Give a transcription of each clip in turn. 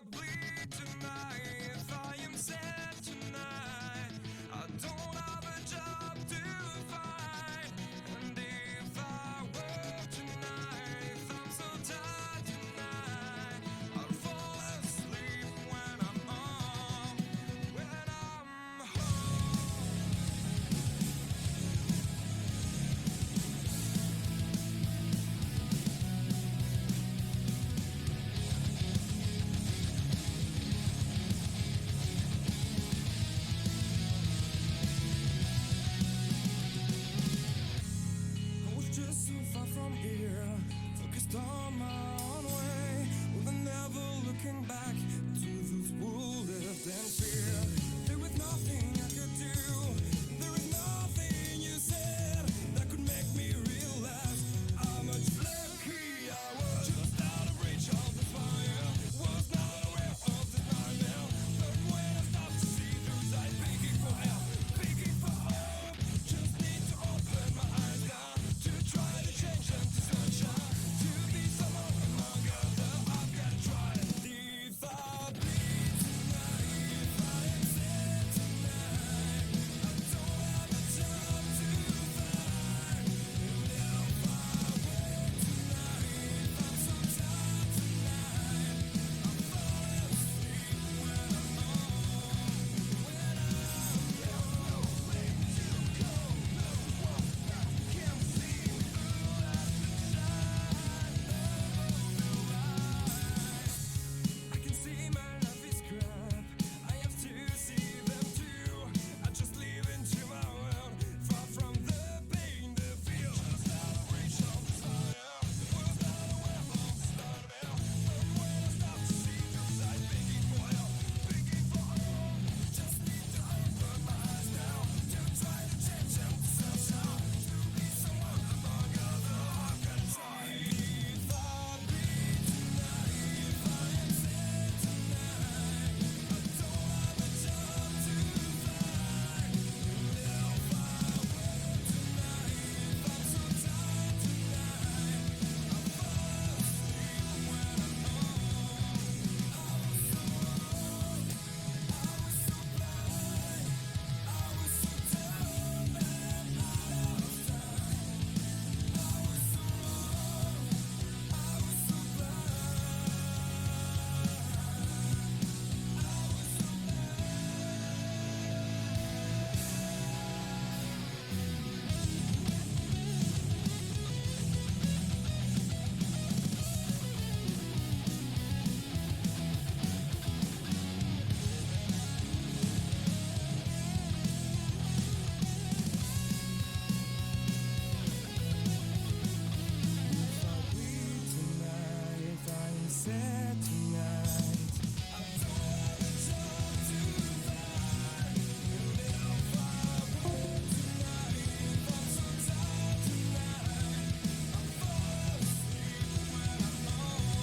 I bleed tonight, if I am sad tonight, I don't have a job to find. And if I work tonight, if I'm so tired tonight, I'll fall asleep when I'm home. Just so far from here, focused on my own way, with never looking back to those who lived in fear. There was nothing I could do, there was nothing you said that could make me realize how much lucky I was. Just out of reach of the fire, was not aware of the nightmare. But when I stopped to see through sight, begging for help, begging for hope, just need to open my eyes now. Try to change them to sunshine, to be someone among others. I've got to try it. If I bleed tonight, if I am sad tonight, I don't have a job to find. And if I work tonight, if I'm so tired tonight, I'm falling asleep when I'm home. When I'm nowhere to go, no one can see. I can see my life is crap, I have to see them too. I just live into my world, far from the pain, the feel. Just out of reach of desire, was not aware of the start of hell. But when I stop to see through sight, begging for help, begging for hope, just need to open my eyes now, to try to change them to sunshine, to be someone among others. I've got to try. If I bleed tonight, if I am sad tonight, I don't have a job to find. And if I work tonight, if I'm so tired tonight, I'll fall asleep when I'm home. I was so wrong, I was so blind, I was so dumb and out of time. I was so wrong, I was so blind, I was so If I bleed tonight, if I am sad tonight, I don't have a job to find. And if I work tonight, if I'm so tired tonight, I'll fall asleep when I'm home.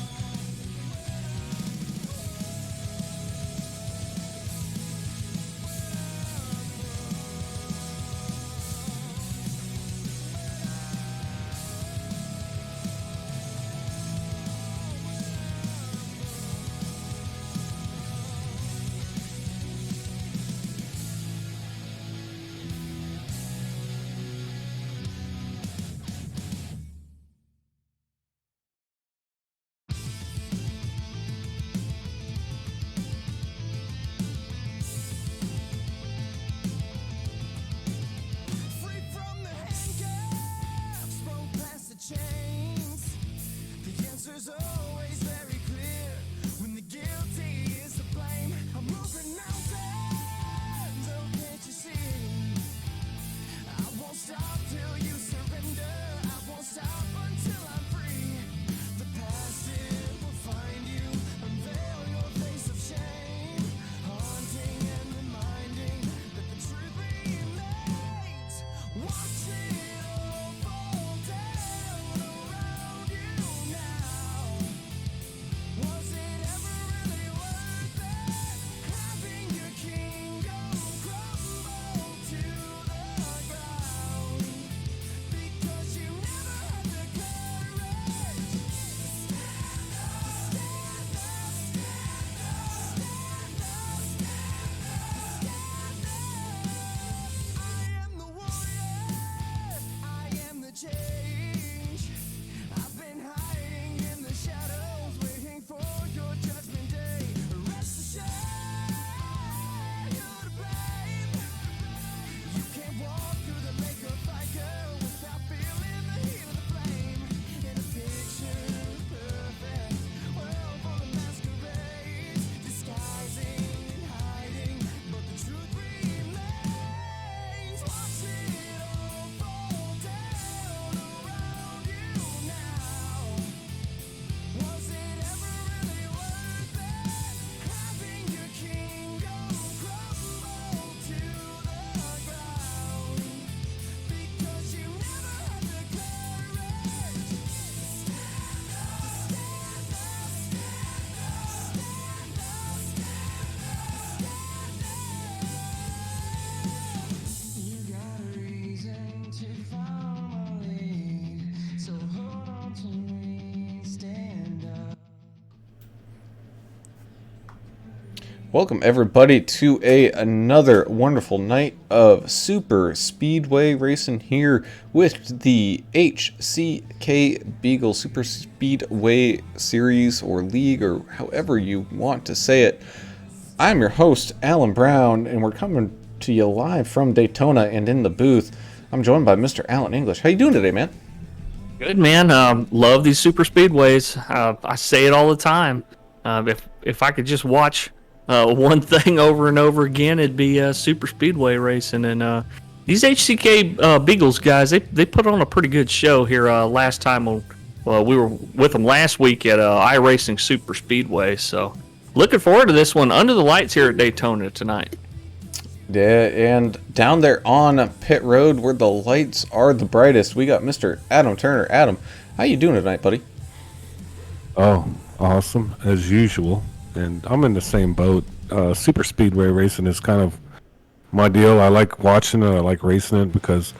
Welcome everybody to another wonderful night of Super Speedway racing here with the HCK Beagles Super Speedway series or league or however you want to say it. I'm your host Alan Brown and we're coming to you live from Daytona and in the booth. I'm joined by Mr. Alan English. How you doing today, man? Good, man. Love these super speedways. I say it all the time. If I could just watch one thing over and over again, it'd be super speedway racing. And these HCK Beagles guys, they put on a pretty good show here last time. We were with them last week at iRacing Super Speedway. So looking forward to this one under the lights here at Daytona tonight. Yeah, and down there on pit road where the lights are the brightest, we got Mr. Adam Turner. Adam, how you doing tonight, buddy? Oh, awesome, as usual. And I'm in the same boat. Super Speedway racing is kind of my deal. I like watching it. I like racing it because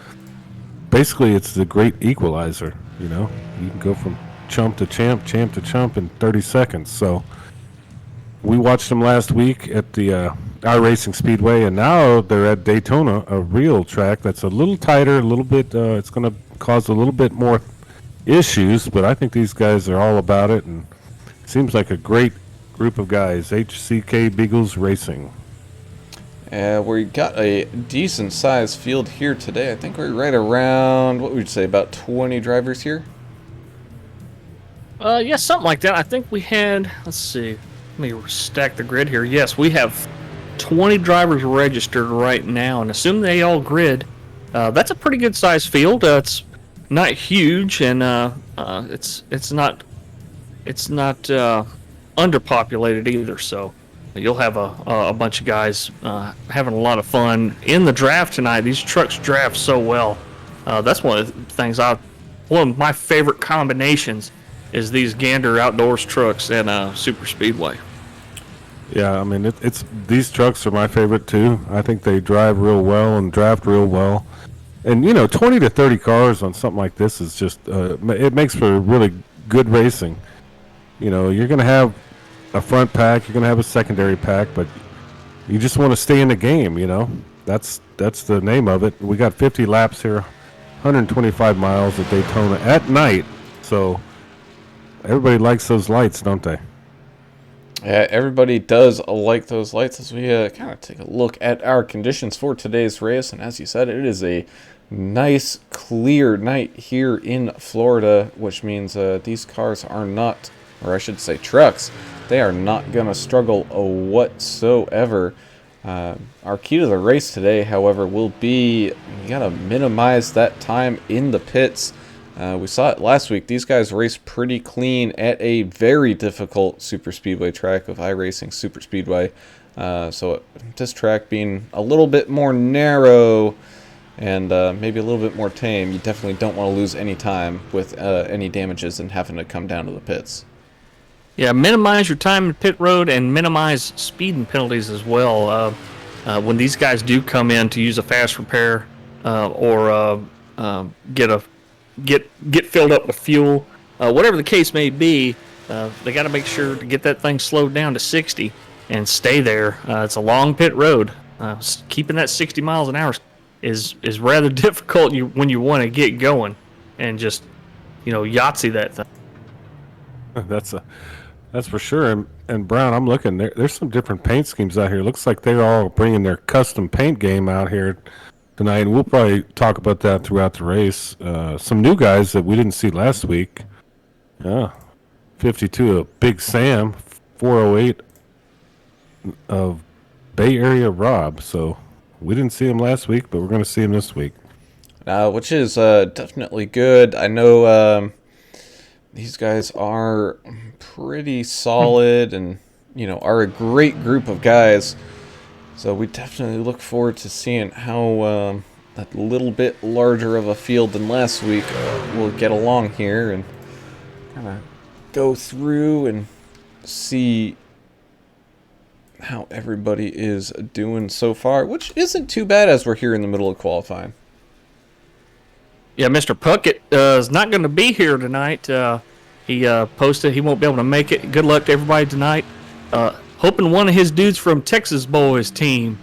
basically it's the great equalizer, you know? You can go from chump to champ, champ to chump in 30 seconds. So we watched them last week at the iRacing Speedway, and now they're at Daytona, a real track that's a little tighter, a little bit, it's going to cause a little bit more issues, but I think these guys are all about it, and it seems like a great group of guys, HCK Beagles Racing. We got a decent sized field here today. I think we're right around, what would you say, about 20 drivers here? Yeah, something like that. I think we had, let's see, let me stack the grid here. Yes, we have 20 drivers registered right now, and assume they all grid. That's a pretty good sized field. It's not huge, and it's not underpopulated either. So you'll have a bunch of guys having a lot of fun in the draft tonight. These trucks draft so well. That's one of the things one of my favorite combinations is these Gander Outdoors trucks and Super Speedway. Yeah, I mean, it's these trucks are my favorite too. I think they drive real well and draft real well. And, 20 to 30 cars on something like this is just, it makes for really good racing. You're going to have a front pack, you're going to have a secondary pack, but you just want to stay in the game, That's the name of it. We got 50 laps here, 125 miles at Daytona at night. So everybody likes those lights, don't they? Yeah, everybody does like those lights as we kind of take a look at our conditions for today's race. And as you said, it is a nice, clear night here in Florida, which means these cars are not, or I should say trucks, they are not going to struggle whatsoever. Our key to the race today, however, will be you got to minimize that time in the pits. We saw it last week. These guys raced pretty clean at a very difficult super speedway track of iRacing Super Speedway. So this track being a little bit more narrow and maybe a little bit more tame, you definitely don't want to lose any time with any damages and having to come down to the pits. Yeah, minimize your time in pit road and minimize speeding penalties as well. When these guys do come in to use a fast repair or get filled up with fuel, whatever the case may be, they got to make sure to get that thing slowed down to 60 and stay there. It's a long pit road. Keeping that 60 miles an hour is rather difficult when you want to get going and just Yahtzee that thing. That's for sure. And Brown, I'm looking there's some different paint schemes out here. Looks like they're all bringing their custom paint game out here tonight, and we'll probably talk about that throughout the race. Some new guys that we didn't see last week. 52 of Big Sam, 408 of Bay Area Rob. So we didn't see him last week, but we're going to see him this week. Which is definitely good. I know these guys are pretty solid and, are a great group of guys. So we definitely look forward to seeing how that little bit larger of a field than last week will get along here and kind of go through and see how everybody is doing so far, which isn't too bad as we're here in the middle of qualifying. Yeah, Mr. Puckett is not going to be here tonight. He posted he won't be able to make it. Good luck to everybody tonight. hoping one of his dudes from Texas Boys team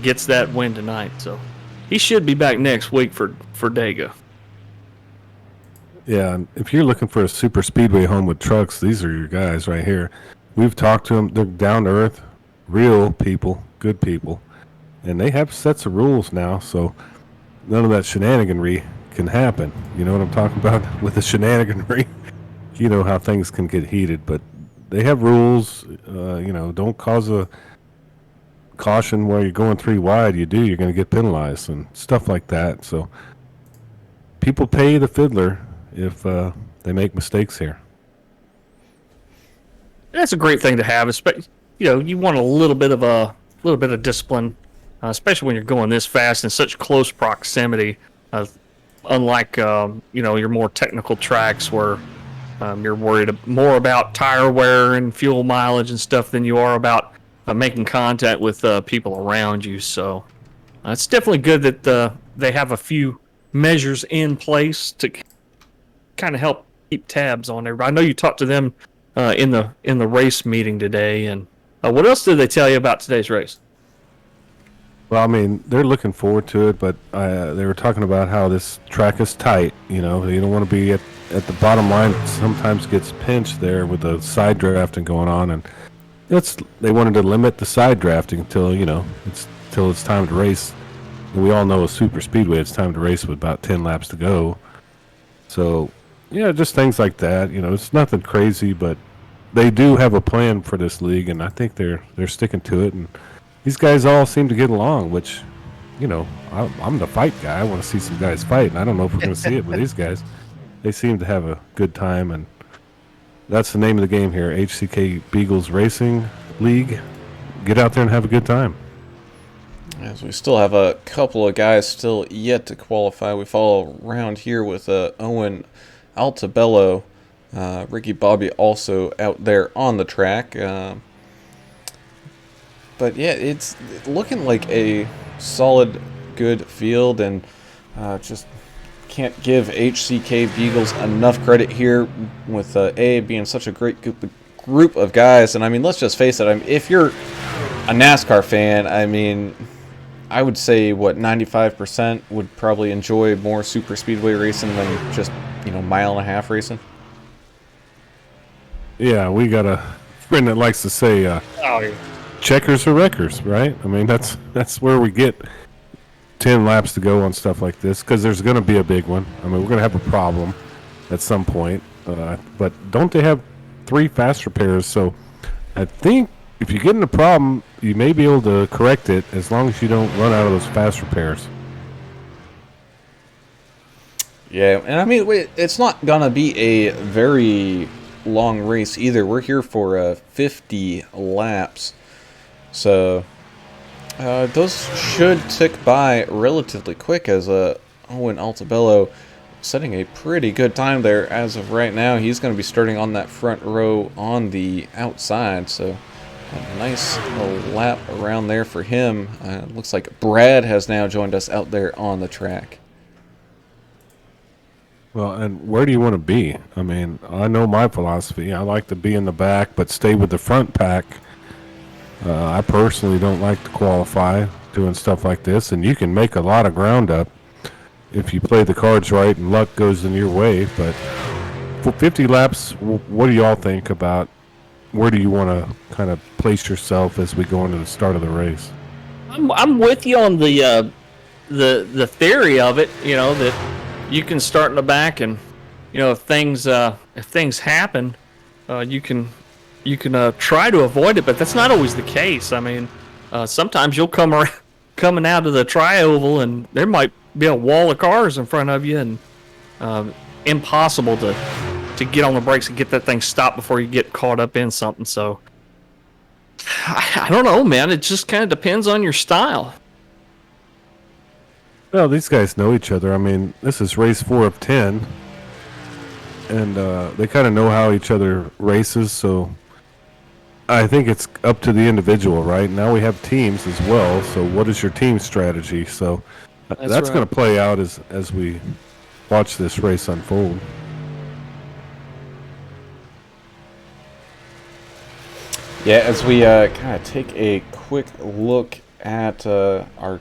gets that win tonight. So he should be back next week for Dago. Yeah, and if you're looking for a super speedway home with trucks, these are your guys right here. We've talked to them. They're down to earth, real people, good people. And they have sets of rules now, so none of that shenaniganry can happen. You know what I'm talking about? With the shenaniganry, you know how things can get heated, but they have rules. Don't cause a caution while you're going 3 wide. You do, you're going to get penalized and stuff like that. So people pay the fiddler if they make mistakes here. That's a great thing to have. You want a little bit of discipline, especially when you're going this fast in such close proximity. Unlike your more technical tracks where you're worried more about tire wear and fuel mileage and stuff than you are about making contact with people around you. So it's definitely good that they have a few measures in place to kind of help keep tabs on everybody. I know you talked to them in the race meeting today, and what else did they tell you about today's race? Well, I mean, they're looking forward to it, but they were talking about how this track is tight. You don't want to be at the bottom line. Sometimes gets pinched there with the side drafting going on, and they wanted to limit the side drafting until it's time to race. And we all know a super speedway, it's time to race with about 10 laps to go. So, yeah, just things like that. It's nothing crazy, but they do have a plan for this league, and I think they're sticking to it. And these guys all seem to get along, which, I'm the fight guy. I want to see some guys fight, and I don't know if we're going to see it, but these guys, they seem to have a good time, and that's the name of the game here, HCK Beagles Racing League. Get out there and have a good time. As we still have a couple of guys still yet to qualify. We follow around here with Owen Altabello, Ricky Bobby also out there on the track. But yeah, it's looking like a solid, good field, and just can't give HCK Beagles enough credit here with being such a great group of guys. And I mean, let's just face it. If you're a NASCAR fan, I would say 95% would probably enjoy more super speedway racing than just mile and a half racing. Yeah, we got a friend that likes to say, checkers or wreckers, right? I mean, that's where we get 10 laps to go on stuff like this, because there's going to be a big one. We're going to have a problem at some point. But don't they have 3 fast repairs? So I think if you get in a problem, you may be able to correct it as long as you don't run out of those fast repairs. Yeah, and it's not going to be a very long race either. We're here for 50 laps. So those should tick by relatively quick, as Owen Altabello setting a pretty good time there as of right now. He's going to be starting on that front row on the outside, so a nice little lap around there for him. Looks like Brad has now joined us out there on the track. Well, and where do you want to be? I know my philosophy. I like to be in the back, but stay with the front pack. I personally don't like to qualify doing stuff like this, and you can make a lot of ground up if you play the cards right and luck goes in your way. But for 50 laps, what do y'all think about where do you want to kind of place yourself as we go into the start of the race? I'm with you on the theory of it. That you can start in the back, and if things happen, you can try to avoid it, but that's not always the case. Sometimes you'll coming out of the tri-oval, and there might be a wall of cars in front of you, and impossible to get on the brakes and get that thing stopped before you get caught up in something. So I don't know, man. It just kind of depends on your style. Well, these guys know each other. This is race 4 of 10, and they kind of know how each other races, so I think it's up to the individual, right? Now we have teams as well, so what is your team strategy? So that's right. Going to play out as we watch this race unfold. Yeah, as we kind of take a quick look at our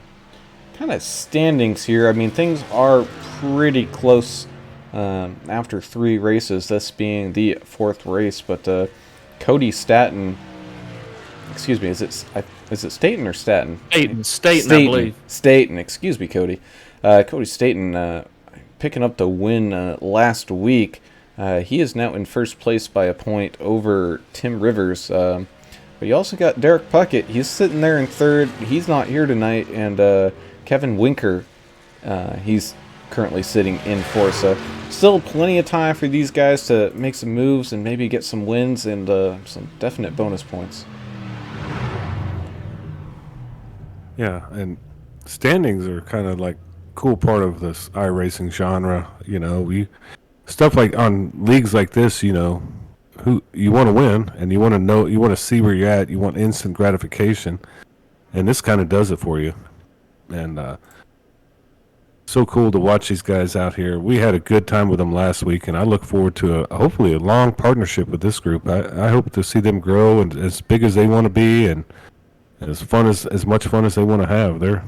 kind of standings here, I mean, things are pretty close after 3 races, this being the 4th race, but Cody Staton, excuse me, is it Staton or Staton? Staten, I believe. Staton, excuse me, Cody. Cody Staton picking up the win last week. He is now in first place by a point over Tim Rivers. But you also got Derek Puckett. He's sitting there in 3rd. He's not here tonight. And Kevin Winker, he's currently sitting in 4th. So still plenty of time for these guys to make some moves and maybe get some wins and some definite bonus points. Yeah, and standings are kind of like cool part of this iRacing genre. You know, stuff like on leagues like this, you know, who you want to win and you want to know, you want to see where you're at, you want instant gratification, and this kind of does it for you. And so cool to watch these guys out here. We had a good time with them last week, and I look forward to hopefully a long partnership with this group. I hope to see them grow and as big as they want to be, and as much fun as they want to have. They're a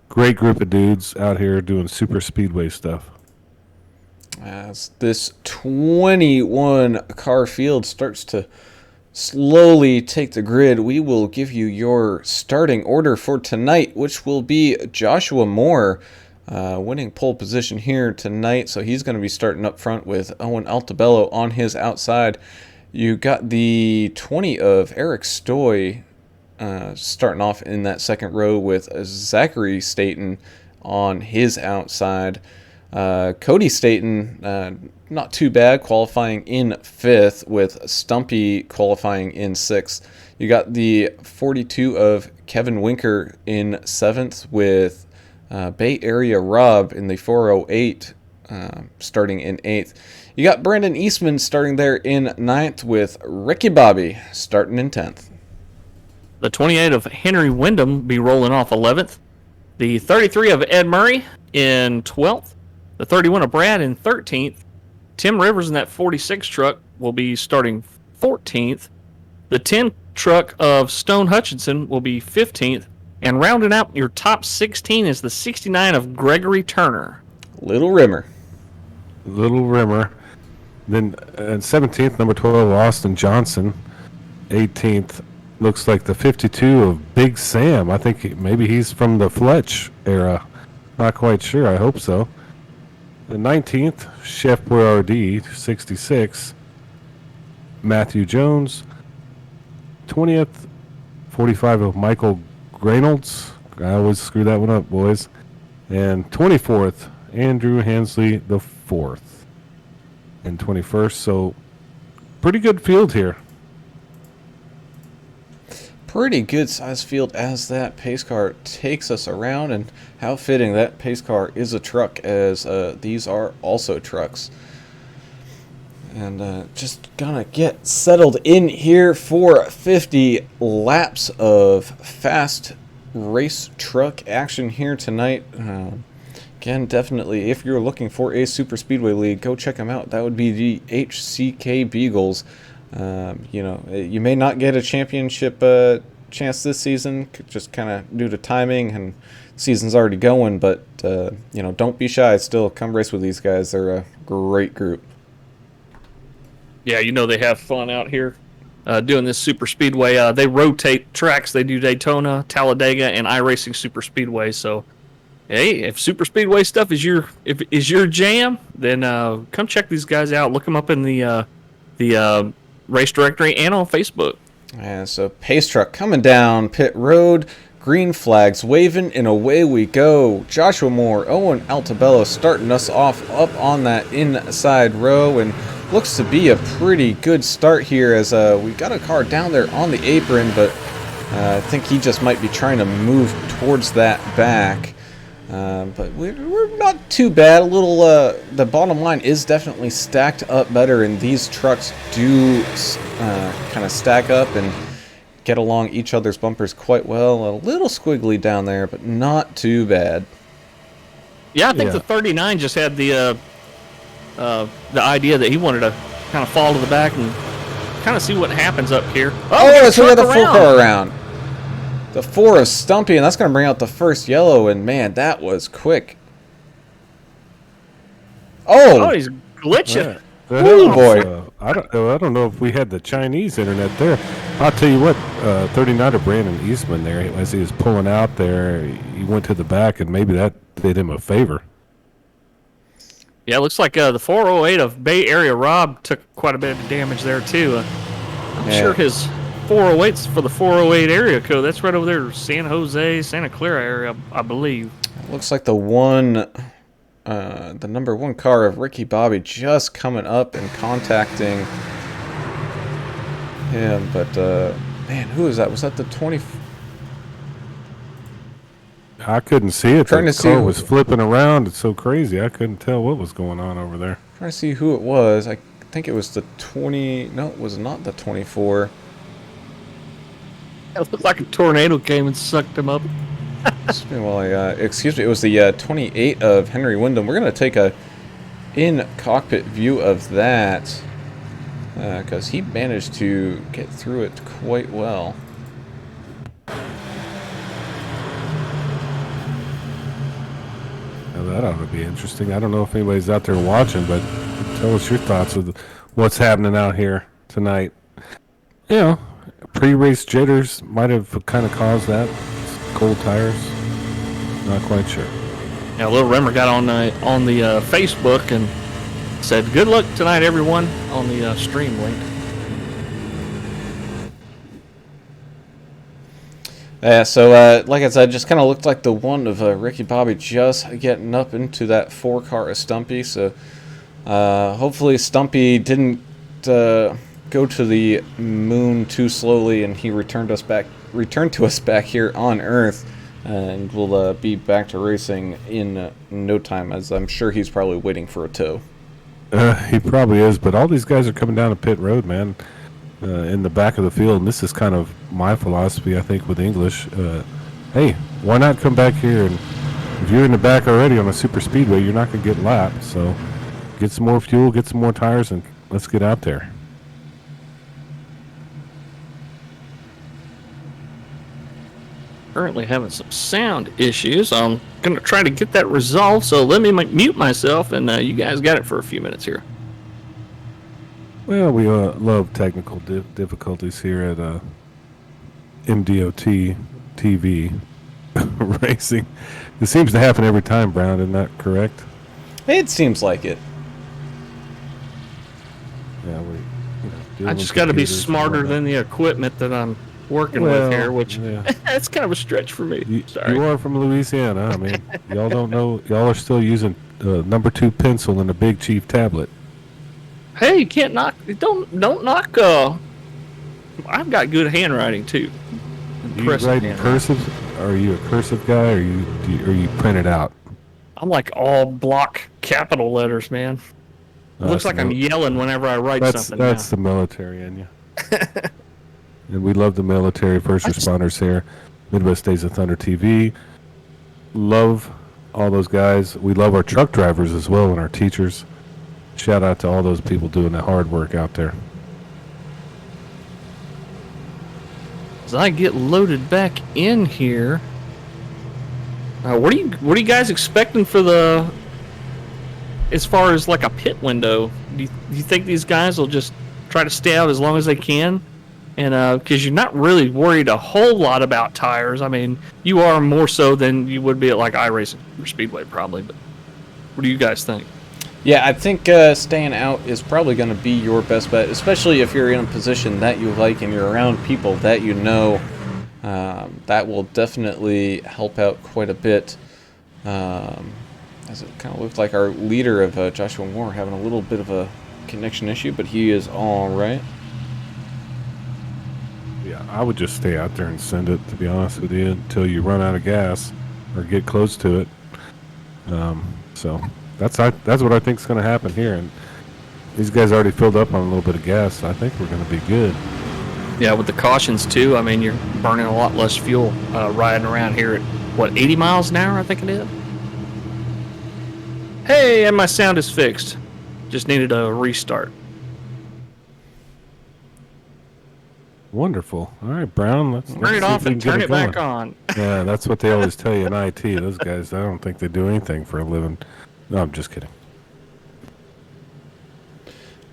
great group of dudes out here doing super speedway stuff. As this 21 car field starts to slowly take the grid, we will give you your starting order for tonight, which will be Joshua Moore winning pole position here tonight. So he's going to be starting up front with Owen Altabello on his outside. You got the 20 of Eric Stoy starting off in that second row with Zachary Staton on his outside. Cody Staton, not too bad, qualifying in 5th, with Stumpy qualifying in 6th. You got the 42 of Kevin Winker in 7th, with Bay Area Rob in the 408 starting in 8th. You got Brandon Eastman starting there in 9th, with Ricky Bobby starting in 10th. The 28 of Henry Wyndham be rolling off 11th. The 33 of Ed Murray in 12th. The 31 of Brad in 13th. Tim Rivers in that 46 truck will be starting 14th. The 10 truck of Stone Hutchinson will be 15th. And rounding out your top 16 is the 69 of Gregory Turner. Little Rimmer. Then at 17th, number 12, Austin Johnson. 18th, looks like the 52 of Big Sam. I think maybe he's from the Fletch era. Not quite sure. I hope so. The 19th, Chef Boyardee, 66. Matthew Jones. 20th, 45 of Michael Reynolds. I always screw that one up, boys. And 24th, Andrew Hansley, the 4th. And 21st, so pretty good field here. Pretty good size field as that pace car takes us around, and how fitting that pace car is a truck, as these are also trucks. And just gonna get settled in here for 50 laps of fast race truck action here tonight. Again, definitely, if you're looking for a super speedway league, go check them out. That would be the HCK Beagles. You know, you may not get a championship chance this season, just kind of due to timing, and the season's already going, but you know, don't be shy. Still, come race with these guys. They're a great group. Yeah, you know they have fun out here doing this super speedway. They rotate tracks. They do Daytona, Talladega, and iRacing super speedway. So, hey, if super speedway stuff is your jam, then come check these guys out. Look them up in the race directory and on Facebook. And so pace truck coming down pit road, green flags waving, and away we go. Joshua Moore, Owen Altabello starting us off up on that inside row, and looks to be a pretty good start here, as we got a car down there on the apron, but I think he just might be trying to move towards that back. But we're not too bad. A little, the bottom line is definitely stacked up better, and these trucks do kind of stack up and get along each other's bumpers quite well. A little squiggly down there, but not too bad. Yeah, I think the 39 just had the idea that he wanted to kind of fall to the back and kind of see what happens up here. Oh, so we got the 4-car around. The 4 of Stumpy, and that's going to bring out the first yellow, and man, that was quick. Oh, he's glitching. Oh boy. I don't know if we had the Chinese internet there. I'll tell you what, 39er Brandon Eastman there, as he was pulling out there, he went to the back, and maybe that did him a favor. Yeah, it looks like the 408 of Bay Area Rob took quite a bit of damage there, too. I'm sure his 408's for the 408 area code. That's right over there, San Jose, Santa Clara area, I believe. It looks like the number 1 car of Ricky Bobby just coming up and contacting him, but man, who is that? Was that the 20? I couldn't see it. Trying The to see car was flipping around. It's so crazy. I couldn't tell what was going on over there. Trying to see who it was. I think it was the 20. No, it was not the 24. It looked like a tornado came and sucked him up. Excuse me, it was the 28 of Henry Wyndham. We're going to take a in-cockpit view of that because he managed to get through it quite well. Now that ought to be interesting. I don't know if anybody's out there watching, but tell us your thoughts of what's happening out here tonight. You know, pre-race jitters might have kind of caused that. Cold tires. Not quite sure. Yeah, Little Rimmer got on the Facebook and said, "Good luck tonight, everyone," on the stream link. Yeah, so like I said, just kind of looked like the one of Ricky Bobby just getting up into that 4-car of Stumpy. So hopefully Stumpy didn't go to the moon too slowly, and he returned to us back here on Earth, and we'll be back to racing in no time, as I'm sure he's probably waiting for a tow. He probably is, but all these guys are coming down to pit road, man, in the back of the field, and this is kind of my philosophy, I think, with English. Hey, why not come back here, and if you're in the back already on a super speedway, you're not going to get lapped, so get some more fuel, get some more tires, and let's get out there. Currently having some sound issues. I'm going to try to get that resolved, so let me mute myself, and you guys got it for a few minutes here. Well, we love technical difficulties here at MDOT TV racing. It seems to happen every time, Brown, isn't that correct? It seems like it. Yeah, I just got to be smarter than the equipment that I'm working with here, which that's kind of a stretch for me. Sorry. You are from Louisiana. I mean, y'all don't know. Y'all are still using number 2 pencil and a Big Chief tablet. Hey, you can't knock. Don't knock. I've got good handwriting too. You write in cursive? Are you a cursive guy, or you print it out? I'm like all block capital letters, man. It looks like I'm yelling whenever I write something. That's the military in you. And we love the military, first responders here. Midwest Days of Thunder TV. Love all those guys. We love our truck drivers as well, and our teachers. Shout out to all those people doing the hard work out there. As I get loaded back in here, what are you guys expecting for the, as far as like a pit window? Do you think these guys will just try to stay out as long as they can? And because you're not really worried a whole lot about tires. I mean, you are more so than you would be at like iRacing or Speedway probably. But what do you guys think? Yeah, I think staying out is probably going to be your best bet, especially if you're in a position that you like and you're around people that you know. That will definitely help out quite a bit. As it kind of looked like our leader of Joshua Moore having a little bit of a connection issue, but he is all right. Yeah, I would just stay out there and send it, to be honest with you, until you run out of gas or get close to it. So that's what I think is going to happen here. And these guys already filled up on a little bit of gas, so I think we're going to be good. Yeah, with the cautions too. I mean, you're burning a lot less fuel riding around here at, what, 80 miles an hour, I think it is? Hey, and my sound is fixed. Just needed a restart. Wonderful. All right, Brown. Let's Turn it see off if we and can turn get it back going. on. Yeah, that's what they always tell you in IT. Those guys, I don't think they do anything for a living. No, I'm just kidding.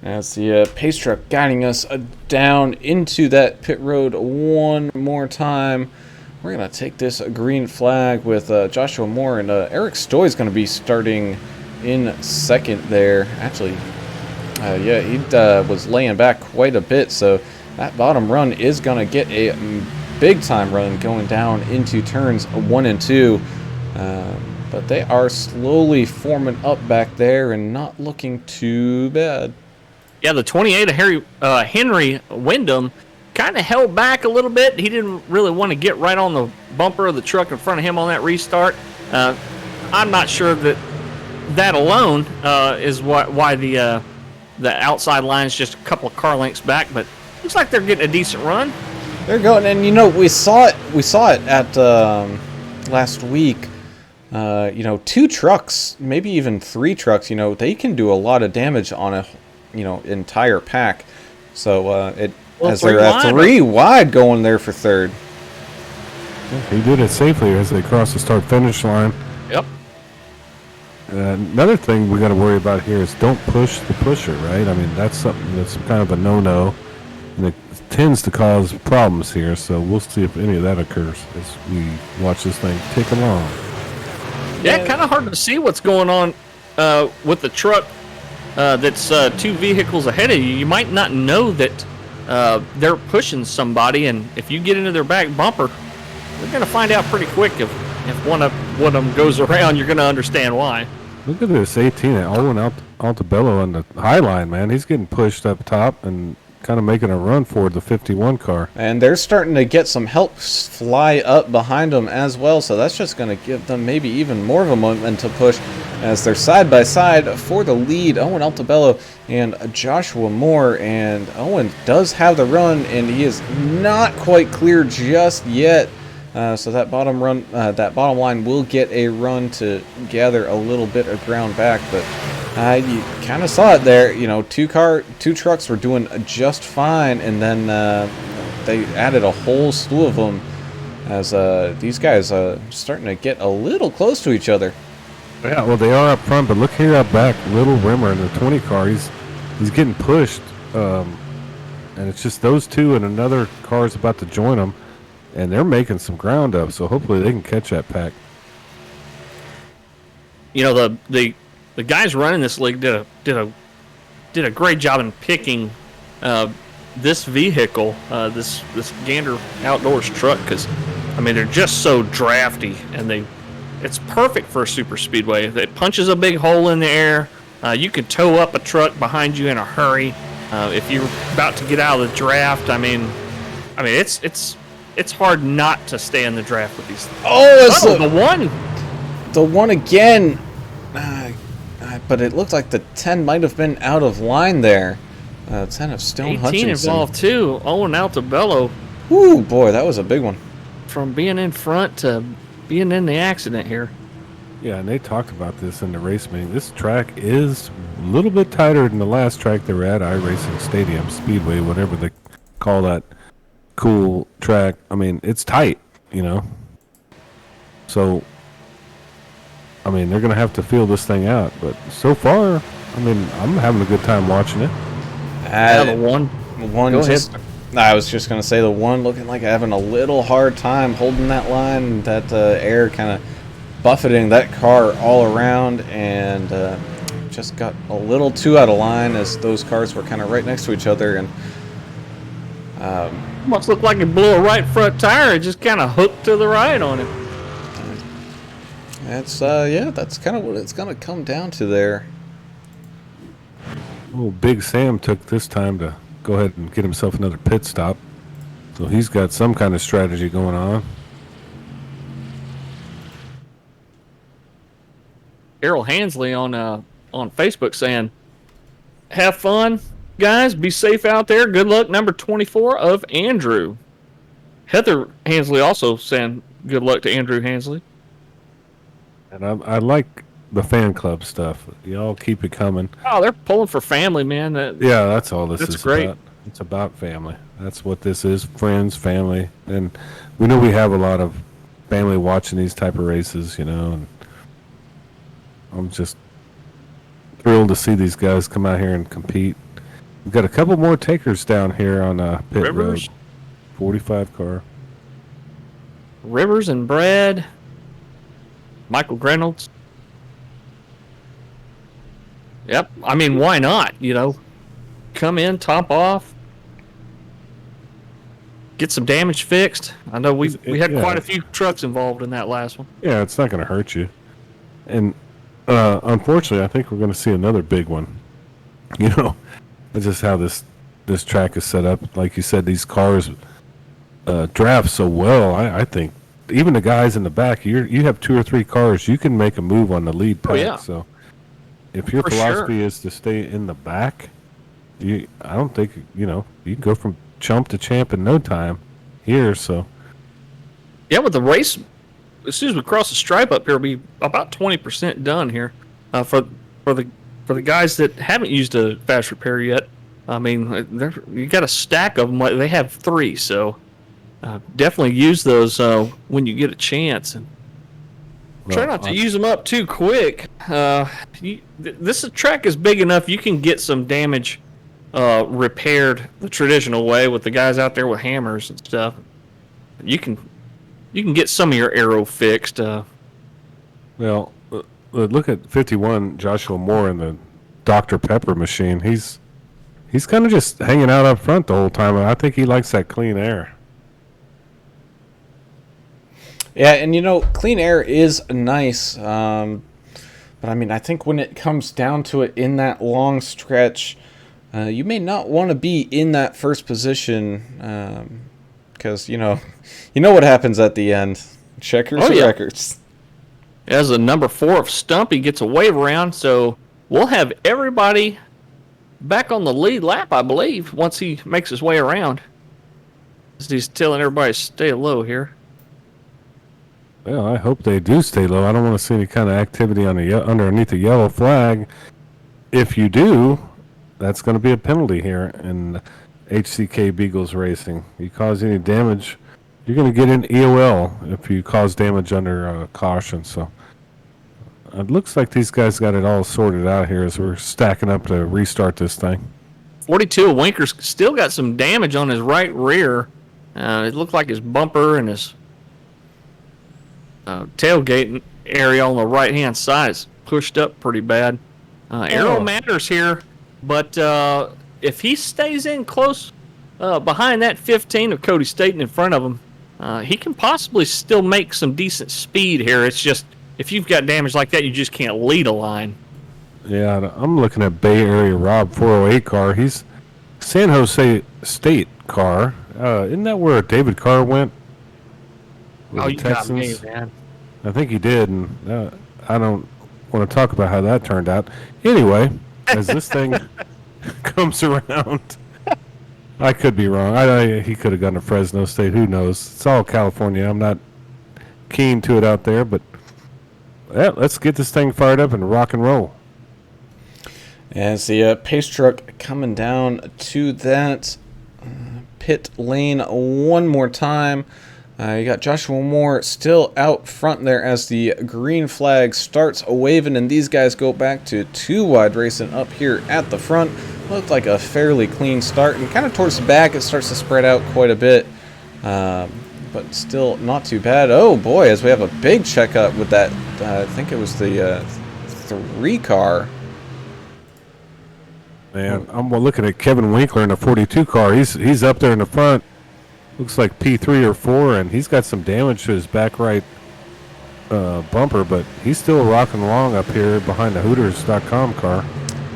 As the pace truck guiding us down into that pit road one more time. We're going to take this green flag with Joshua Moore, and Eric Stoy is going to be starting in second there. Actually, yeah, he was laying back quite a bit, so that bottom run is going to get a big-time run going down into turns 1 and 2. But they are slowly forming up back there and not looking too bad. Yeah, the 28 of Henry Wyndham kind of held back a little bit. He didn't really want to get right on the bumper of the truck in front of him on that restart. I'm not sure that alone is why the outside line is just a couple of car lengths back, but looks like they're getting a decent run. They're going, and we saw it at last week. 2 trucks, maybe even 3 trucks. They can do a lot of damage on a entire pack. So as they're at 3 wide going there for third. He did it safely as they crossed the start-finish line. Yep. Another thing we got to worry about here is don't push the pusher, right? I mean, that's something that's kind of a no-no, and it tends to cause problems here. So we'll see if any of that occurs as we watch this thing tick along. Yeah, kind of hard to see what's going on with the truck that's 2 vehicles ahead of you. You might not know that they're pushing somebody, and if you get into their back bumper, you're going to find out pretty quick if one of them goes around. You're going to understand why. Look at this 18 at Owen Altabello on the high line, man. He's getting pushed up top and kind of making a run for the 51 car. And they're starting to get some help fly up behind them as well, so that's just going to give them maybe even more of a momentum push as they're side by side for the lead. Owen Altabello and Joshua Moore, and Owen does have the run, and he is not quite clear just yet. So that bottom line will get a run to gather a little bit of ground back, but you kind of saw it there. 2 trucks were doing just fine, and then they added a whole slew of them as these guys starting to get a little close to each other. Yeah, well, they are up front, but look here up back. Little Rimmer in the 20 car, he's getting pushed, and it's just those 2 and another car is about to join them. And they're making some ground up, so hopefully they can catch that pack. The guys running this league did a great job in picking this vehicle, this Gander Outdoors truck, because they're just so drafty, and it's perfect for a super speedway. It punches a big hole in the air. You can tow up a truck behind you in a hurry if you're about to get out of the draft. It's hard not to stay in the draft with these things. The one again. But it looked like the 10 might have been out of line there. 10 of Stone 18 Hutchinson. involved too. Owen Altabello. Ooh, boy, that was a big one. From being in front to being in the accident here. Yeah, and they talked about this in the race meeting. This track is a little bit tighter than the last track they were at, iRacing Stadium, Speedway, whatever they call that cool track. It's tight, So, they're going to have to feel this thing out. But so far, I'm having a good time watching it. The one. Go ahead. I was just going to say the one looking like having a little hard time holding that line, that air kind of buffeting that car all around, and just got a little too out of line as those cars were kind of right next to each other. And almost looked like it blew a right front tire. It just kind of hooked to the right on it. That's that's kind of what it's going to come down to there. Well, Big Sam took this time to go ahead and get himself another pit stop. So he's got some kind of strategy going on. Errol Hansley on Facebook saying, "Have fun, guys. Be safe out there. Good luck." Number 24 of Andrew. Heather Hansley also saying good luck to Andrew Hansley. And I like the fan club stuff. Y'all keep it coming. Oh, they're pulling for family, man. Yeah, that's all this That's is great. about. It's about family. That's what this is. Friends, family. And we know we have a lot of family watching these type of races, and I'm just thrilled to see these guys come out here and compete. We've got a couple more takers down here on pit Rivers. road. 45 car. Rivers and Brad. Michael Reynolds. Yep. I mean, why not? Come in, top off, get some damage fixed. I know we had quite a few trucks involved in that last one. Yeah, it's not going to hurt you. And unfortunately, I think we're going to see another big one. That's just how this track is set up. Like you said, these cars draft so well. I think even the guys in the back, you have 2 or 3 cars, you can make a move on the lead pack. Oh, yeah. So if your philosophy is to stay in the back, I don't think you can go from chump to champ in no time here. So yeah, with the race, as soon as we cross the stripe up here, we'll be about 20% done here. For the guys that haven't used a fast repair yet, I mean, you got a stack of them. They have 3, so definitely use those when you get a chance. And try not to use them up too quick. This track is big enough you can get some damage repaired the traditional way with the guys out there with hammers and stuff. You can get some of your aero fixed. Well, look at 51 Joshua Moore in the Dr. Pepper machine. He's kind of just hanging out up front the whole time, and I think he likes that clean air. Yeah, and clean air is nice, but I mean, I think when it comes down to it in that long stretch, you may not want to be in that first position, because you know what happens at the end. Checkers records. As a number 4 of Stumpy gets a wave around, so we'll have everybody back on the lead lap, I believe, once he makes his way around. He's telling everybody to stay low here. Well, I hope they do stay low. I don't want to see any kind of activity on underneath the yellow flag. If you do, that's going to be a penalty here in HCK Beagles Racing. You cause any damage, you're going to get an EOL if you cause damage under caution. So it looks like these guys got it all sorted out here as we're stacking up to restart this thing. 42 Winker's still got some damage on his right rear. It looked like his bumper and his tailgate area on the right-hand side is pushed up pretty bad. Aero matters here, but if he stays in close behind that 15 of Cody Staten in front of him, he can possibly still make some decent speed here. It's just, if you've got damage like that, you just can't lead a line. Yeah, I'm looking at Bay Area Rob 408 car. He's San Jose State car. Isn't that where David Carr went? Oh, you got me, man. I think he did, and I don't want to talk about how that turned out. Anyway, as this thing comes around, I could be wrong. He could have gone to Fresno State. Who knows? It's all California. I'm not keen to it out there, but yeah, let's get this thing fired up and rock and roll. As the pace truck coming down to that pit lane one more time. You got Joshua Moore still out front there as the green flag starts waving, and these guys go back to 2 wide racing up here at the front. Looked like a fairly clean start, and kind of towards the back it starts to spread out quite a bit, but still not too bad. Oh boy, as we have a big checkup with that, I think it was the 3 car. Man, I'm looking at Kevin Winkler in a 42 car. He's up there in the front. Looks like P3 or 4, and he's got some damage to his back right bumper, but he's still rocking along up here behind the Hooters.com car.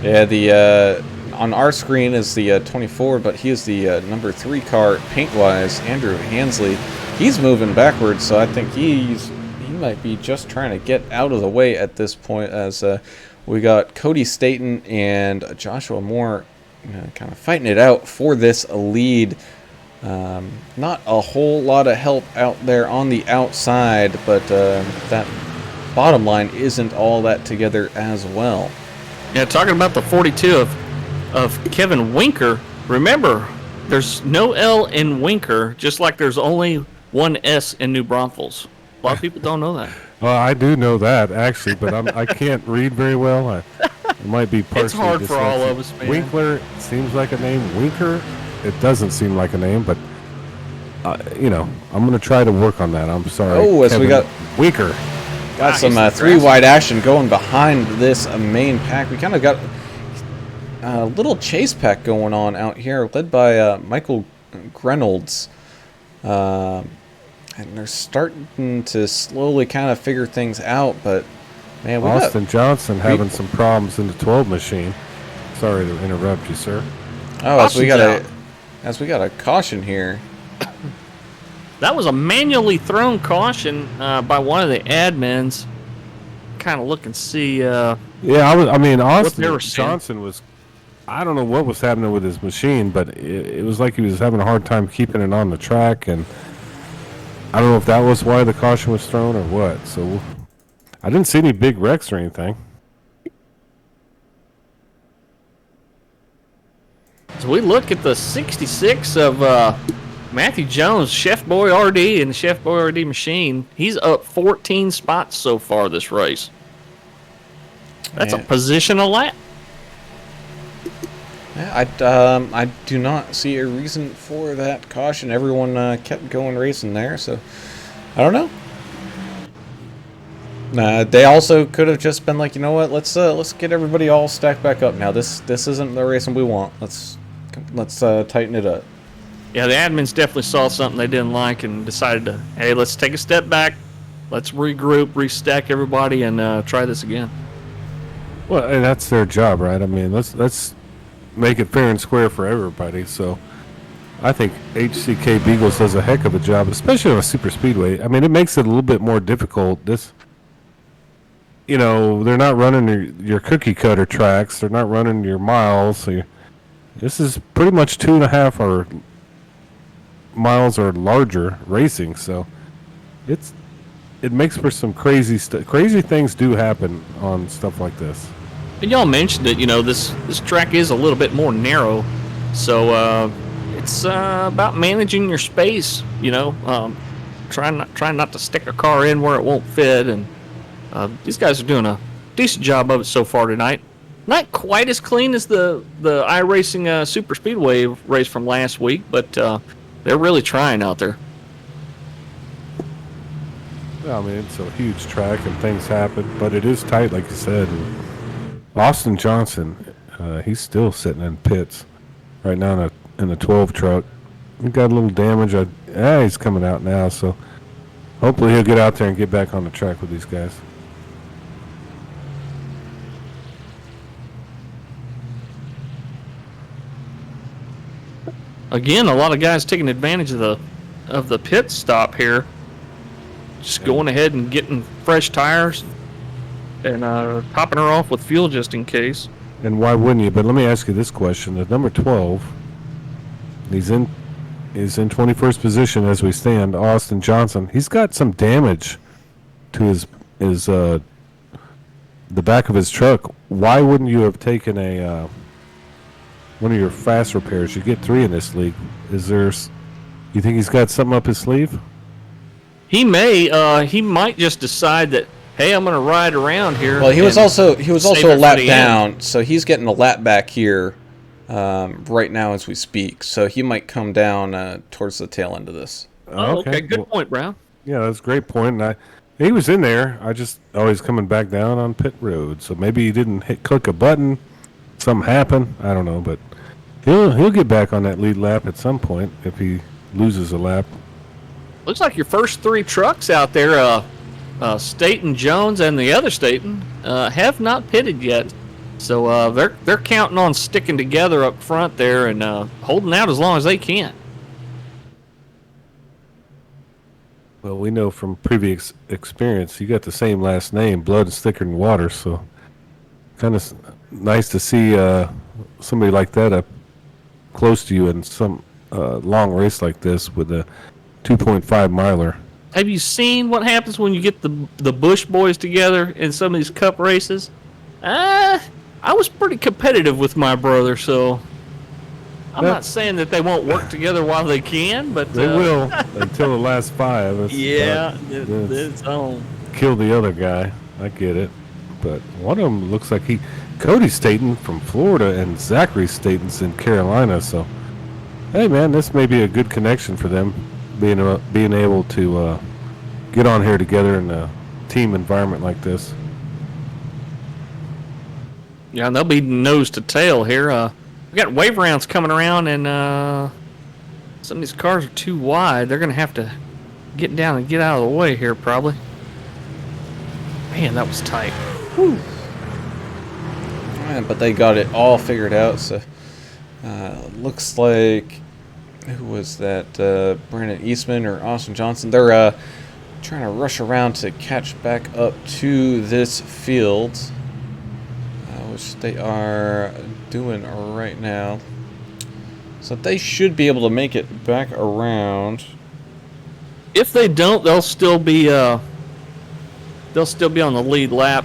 Yeah, the on our screen is the 24, but he is the number 3 car paint-wise, Andrew Hansley. He's moving backwards, so I think he might be just trying to get out of the way at this point, as we got Cody Staten and Joshua Moore kind of fighting it out for this lead. Not a whole lot of help out there on the outside, but that bottom line isn't all that together as well. Yeah, talking about the 42 of Kevin Winker, remember, there's no L in Winker, just like there's only one S in New Braunfels. A lot of people don't know that. Well, I do know that actually, but I can't read very well. It might be partially. It's hard for all dyslexic. of us, man. Winkler seems like a name. Winker, it doesn't seem like a name, but I'm going to try to work on that. I'm sorry. Oh, as we Kevin. got Winker. got some he's three wide action going behind this main pack. We kind of got a little chase pack going on out here, led by Michael Grenolds. And they're starting to slowly kind of figure things out, but man, we Austin Johnson having some problems in the 12 machine. Sorry to interrupt you, sir. as we got a caution here. That was a manually thrown caution by one of the admins. Kind of look and see. Austin were Johnson was. I don't know what was happening with his machine, but it was like he was having a hard time keeping it on the track, and I don't know if that was why the caution was thrown or what. So I didn't see any big wrecks or anything. So we look at the 66 of Matthew Jones, Chef Boy RD, and the Chef Boy RD machine. He's up 14 spots so far this race. That's a position a lap. Yeah, I do not see a reason for that caution. Everyone kept going racing there, so I don't know. They also could have just been like, you know what, let's get everybody all stacked back up now. This isn't the racing we want. Let's tighten it up. Yeah, the admins definitely saw something they didn't like and decided to, hey, let's take a step back, let's regroup, restack everybody, and try this again. Well, and that's their job, right? I mean, let's make it fair and square for everybody. So I think HCK Beagles does a heck of a job, especially on a super speedway. I mean, it makes it a little bit more difficult. They're not running your cookie cutter tracks. They're not running your miles. So this is pretty much 2.5 or miles or larger racing. So it makes for some crazy stuff. Crazy things do happen on stuff like this. And y'all mentioned it, this track is a little bit more narrow, so it's about managing your space, trying not to stick a car in where it won't fit, and these guys are doing a decent job of it so far tonight. Not quite as clean as the iRacing Super Speedway race from last week, but they're really trying out there. Well, I mean, it's a huge track and things happen, but it is tight, like you said. And Austin Johnson, he's still sitting in pits right now in the 12 truck. He got a little damage. He's coming out now, so hopefully he'll get out there and get back on the track with these guys. Again, a lot of guys taking advantage of the pit stop here. Just going ahead and getting fresh tires and topping her off with fuel just in case. And why wouldn't you? But let me ask you this question. At number 12, he's in 21st position as we stand. Austin Johnson, he's got some damage to his the back of his truck. Why wouldn't you have taken one of your fast repairs? You get 3 in this league. You think he's got something up his sleeve? He might just decide that, hey, I'm going to ride around here. Well, he was also a lap down, so he's getting a lap back here right now as we speak. So he might come down towards the tail end of this. Okay. Good point, Brown. Yeah, that's a great point. And he was in there. He's coming back down on pit road. So maybe he didn't click a button. Something happened. I don't know, but he'll get back on that lead lap at some point if he loses a lap. Looks like your first 3 trucks out there, Staten, Jones, and the other Staten, have not pitted yet. So they're counting on sticking together up front there and holding out as long as they can. Well, we know from previous experience, you got the same last name, blood is thicker than water. So kind of nice to see somebody like that up close to you in some long race like this with a 2.5 miler. Have you seen what happens when you get the Bush boys together in some of these cup races? I was pretty competitive with my brother, so I'm not saying that they won't work together while they can, but They will until the last 5. Yeah, it's it's on. kill the other guy. I get it, but one of them looks like Cody Staten from Florida and Zachary Staten's in Carolina. So, hey man, this may be a good connection for them, being able to get on here together in a team environment like this. Yeah, and they'll be nose to tail here. We got wave rounds coming around, and some of these cars are too wide. They're going to have to get down and get out of the way here, probably. Man, that was tight. Whew. Yeah, but they got it all figured out. So looks like, who was that? Brandon Eastman or Austin Johnson? They're trying to rush around to catch back up to this field, which they are doing right now. So they should be able to make it back around. If they don't, they'll still be on the lead lap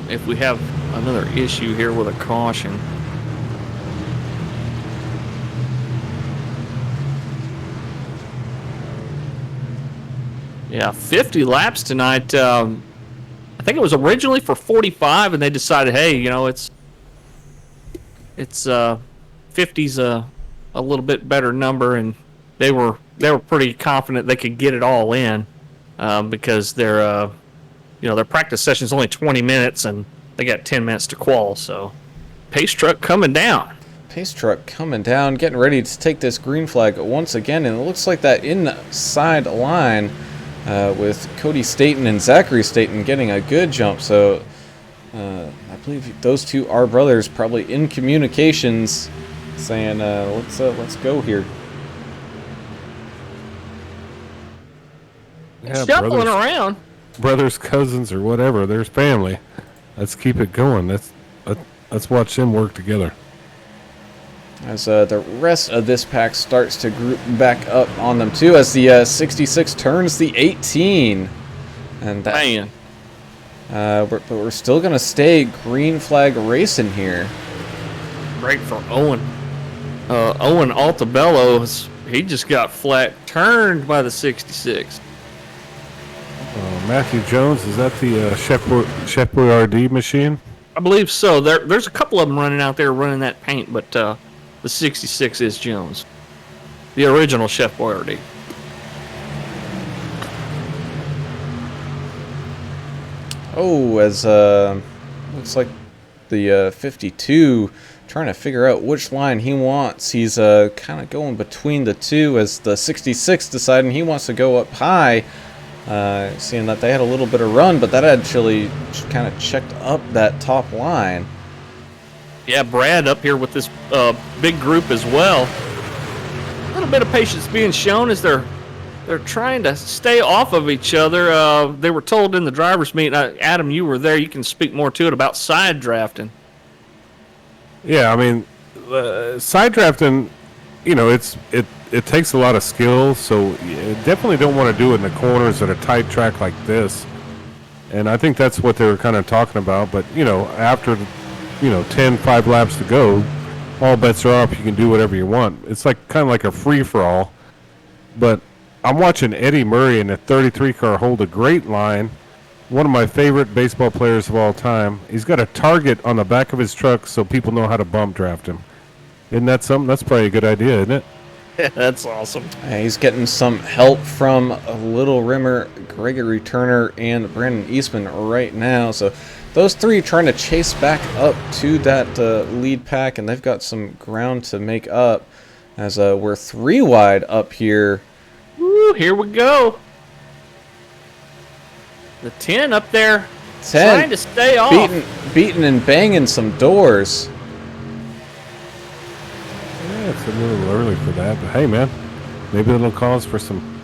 if we have another issue here with a caution. Yeah, 50 laps tonight. I think it was originally for 45, and they decided, hey, you know, it's 50's a little bit better number, and they were pretty confident they could get it all in because their practice session is only 20 minutes, and they got 10 minutes to qual. So, pace truck coming down. Pace truck coming down, getting ready to take this green flag once again, and it looks like that inside line with Cody Staten and Zachary Staten getting a good jump. So I believe those two are brothers, probably in communications, saying let's go here. Yeah, Shuffling around. Brothers, cousins, or whatever. There's family. Let's keep it going. Let's watch them work together. As the rest of this pack starts to group back up on them too, as the 66 turns the 18, and that. Man. But we're still gonna stay green flag racing here. Great for Owen. Owen Altabello, he just got flat turned by the 66. Matthew Jones, is that the Chef Boyardee machine? I believe so. There's a couple of them running out there running that paint, but the 66 is Jones, the original Chef Boyardee. Oh, as looks like the 52 trying to figure out which line he wants. He's kind of going between the two, as the 66 deciding he wants to go up high, seeing that they had a little bit of run, but that actually kind of checked up that top line. Yeah, Brad up here with this big group as well. A little bit of patience being shown as they're trying to stay off of each other. They were told in the driver's meeting, Adam, you were there, you can speak more to it, about side drafting. Yeah, I mean, side drafting, you know, it takes a lot of skill, so you definitely don't want to do it in the corners at a tight track like this. And I think that's what they were kind of talking about. But, you know, after 5 laps to go, all bets are off. You can do whatever you want. It's kind of like a free-for-all. But I'm watching Eddie Murray in a 33 car hold a great line. One of my favorite baseball players of all time. He's got a target on the back of his truck so people know how to bump draft him. Isn't that something? That's probably a good idea, isn't it? Yeah, that's awesome. He's getting some help from Little Rimmer, Gregory Turner, and Brandon Eastman right now. So those three trying to chase back up to that lead pack, and they've got some ground to make up, as we're 3 wide up here. Woo, here we go. The 10 up there 10 trying to stay off. Beating and banging some doors. Yeah, it's a little early for that, but hey, man, maybe it'll cause for some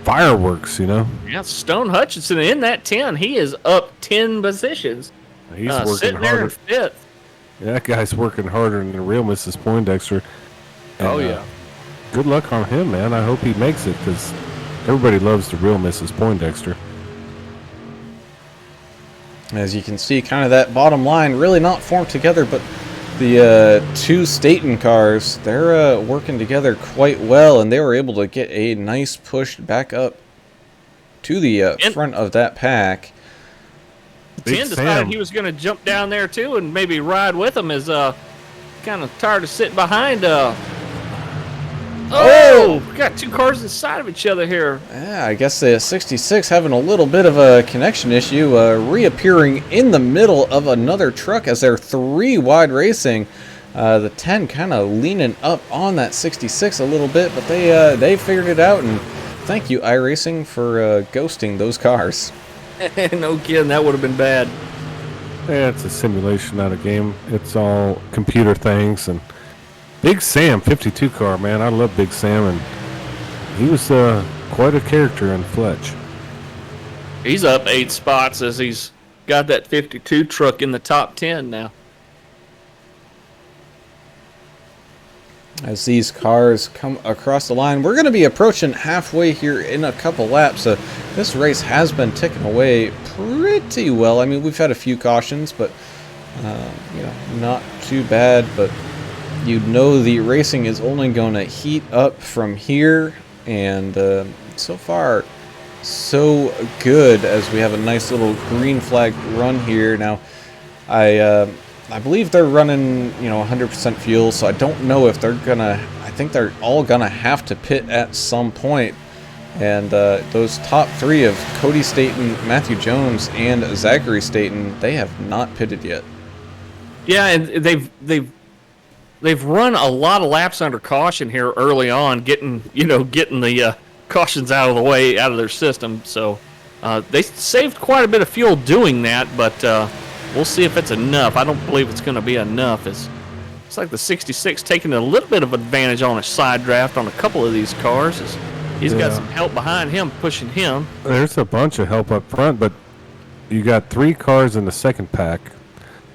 fireworks, you know? Yeah, Stone Hutchinson in that 10. He is up 10 positions. He's working sitting there in harder. 5th. Yeah, that guy's working harder than the real Mrs. Poindexter. And, Oh, yeah. Good luck on him, man. I hope he makes it, because everybody loves the real Mrs. Poindexter. As you can see, kind of that bottom line really not formed together, but The two Staten cars, they're working together quite well, and they were able to get a nice push back up to the front of that pack. Big 10 decided Sam. he was going to jump down there too and maybe ride with him. Is kind of tired of sitting behind. We got two cars inside of each other here. Yeah, I guess the 66 having a little bit of a connection issue, reappearing in the middle of another truck as they're 3 wide racing. The 10 kind of leaning up on that 66 a little bit, but they figured it out, and thank you, iRacing, for ghosting those cars. No kidding, that would have been bad. Yeah, it's a simulation, not a game. It's all computer things. And Big Sam, 52 car, man. I love Big Sam, and he was quite a character in Fletch. He's up 8 spots as he's got that 52 truck in the top 10 now. As these cars come across the line, we're going to be approaching halfway here in a couple laps. This race has been ticking away pretty well. I mean, we've had a few cautions, but not too bad. But the racing is only going to heat up from here, and so far, so good. As we have a nice little green flag run here now. I believe they're running, 100% fuel, so I don't know if they're gonna. I think they're all gonna have to pit at some point. And those top 3 of Cody Staten, Matthew Jones, and Zachary Staten, they have not pitted yet. Yeah, and they've run a lot of laps under caution here early on, getting the cautions out of the way, out of their system. So they saved quite a bit of fuel doing that, but. We'll see if it's enough. I don't believe it's going to be enough. It's like the 66 taking a little bit of advantage on a side draft on a couple of these cars. He's got some help behind him, pushing him. There's a bunch of help up front, but you got 3 cars in the second pack.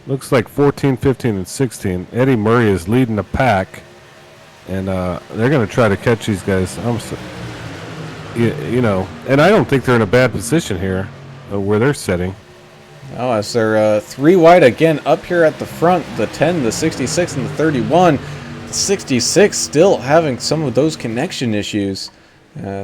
Looks like 14, 15, and 16. Eddie Murray is leading the pack, and they're going to try to catch these guys. And I don't think they're in a bad position here where they're sitting. Oh, as they're 3 wide again up here at the front, the 10, the 66, and the 31. The 66 still having some of those connection issues.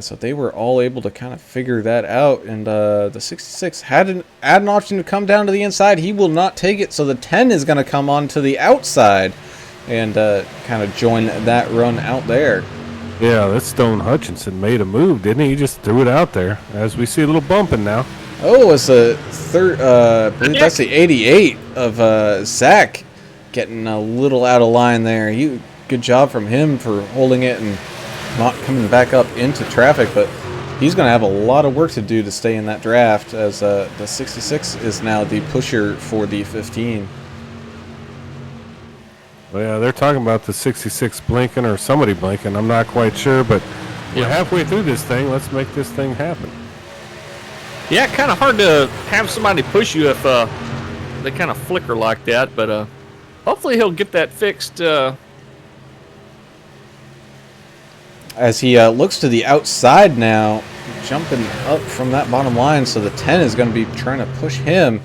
So they were all able to kind of figure that out. And the 66 had an option to come down to the inside. He will not take it, so the 10 is going to come on to the outside and kind of join that run out there. Yeah, this Stone Hutchinson made a move, didn't he? He just threw it out there, as we see a little bumping now. Oh, it's the third. I believe that's the 88 of Zach getting a little out of line there. Good job from him for holding it and not coming back up into traffic. But he's going to have a lot of work to do to stay in that draft, as the 66 is now the pusher for the 15. Well, yeah, they're talking about the 66 blinking or somebody blinking. I'm not quite sure, but we're halfway through this thing. Let's make this thing happen. Yeah, kind of hard to have somebody push you if they kind of flicker like that, but hopefully he'll get that fixed. As he looks to the outside now, jumping up from that bottom line, so the 10 is going to be trying to push him,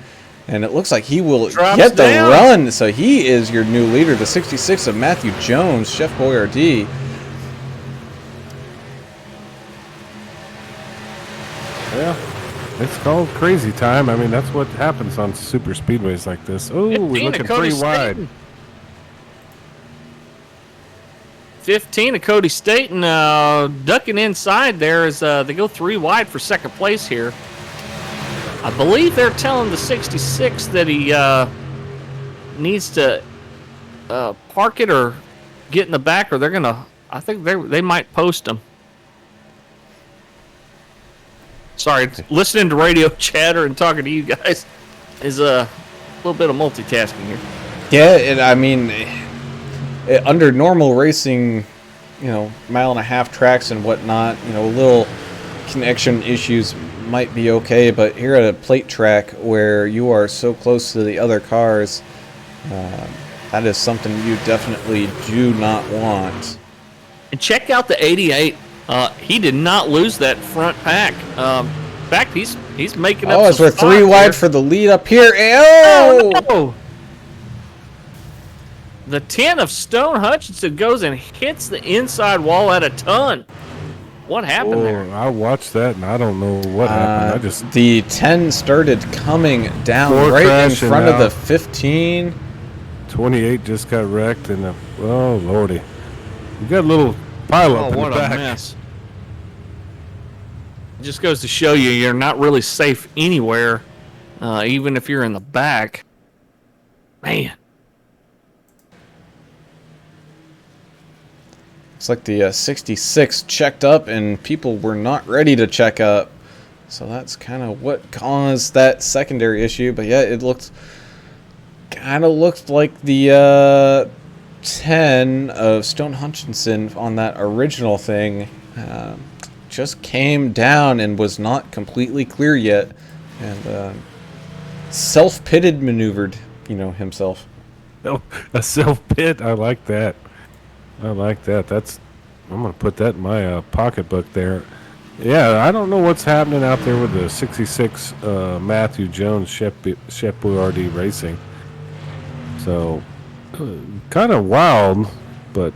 and it looks like he will get the run. So he is your new leader, the 66 of Matthew Jones, Chef Boyardee. Yeah. It's called crazy time. I mean, that's what happens on super speedways like this. Oh, we're looking 3 wide. 15 of Cody Staten ducking inside there as they go 3 wide for second place here. I believe they're telling the 66 that he needs to park it or get in the back, or they're going to, I think they might post him. Sorry, listening to radio chatter and talking to you guys is a little bit of multitasking here. Yeah, and I mean, under normal racing, mile and a half tracks and whatnot, little connection issues might be okay, but here at a plate track where you are so close to the other cars, that is something you definitely do not want. And check out the 88. He did not lose that front pack. In fact, he's making up. Oh, as we're 3 wide for the lead up here. Oh no! The 10 of Stone Hutchinson goes and hits the inside wall at a ton. What happened there? I watched that, and I don't know what happened. The 10 started coming down Floor right in crashing front of now. the 15. 28 just got wrecked, and oh lordy, you got a little pile up in what the a back. mess. It just goes to show you you're not really safe anywhere, even if you're in the back. Man. Looks like the 66 checked up and people were not ready to check up. So that's kind of what caused that secondary issue. But yeah, it kind of looked like the 10 of Stone Hutchinson on that original thing just came down and was not completely clear yet. And self-pitted maneuvered, himself. Oh, a self-pit. I like that. I'm gonna put that in my pocketbook there. Yeah, I don't know what's happening out there with the 66 Matthew Jones Shep Boyardee Racing. So, kind of wild, but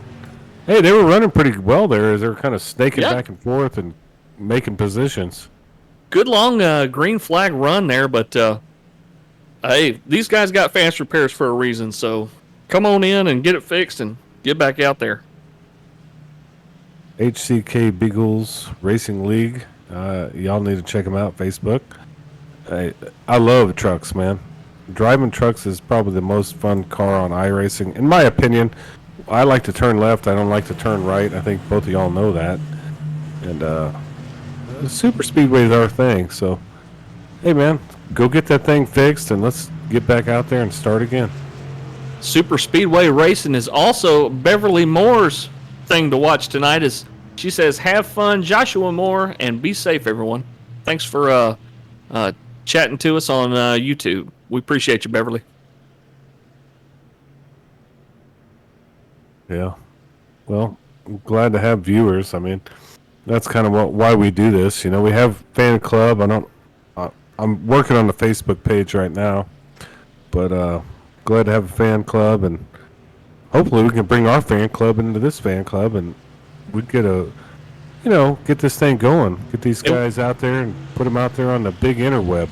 hey, they were running pretty well there as they were kind of snaking back and forth and making positions. Good long green flag run there, but hey, these guys got fast repairs for a reason, so come on in and get it fixed and get back out there. HCK Beagles Racing League. Y'all need to check them out, Facebook. I love trucks, man. Driving trucks is probably the most fun car on iRacing. In my opinion, I like to turn left. I don't like to turn right. I think both of y'all know that. And super speedway is our thing. So, hey, man, go get that thing fixed and let's get back out there and start again. Super Speedway Racing is also Beverly Moore's thing to watch tonight. Is she says, have fun, Joshua Moore, and be safe, everyone. Thanks for chatting to us on YouTube. We appreciate you, Beverly. Yeah. Well, I'm glad to have viewers. I mean, that's kind of why we do this. We have fan club. I'm working on the Facebook page right now, but glad to have a fan club, and hopefully we can bring our fan club into this fan club, and we'd get get this thing going. Get these guys out there and put them out there on the big interweb.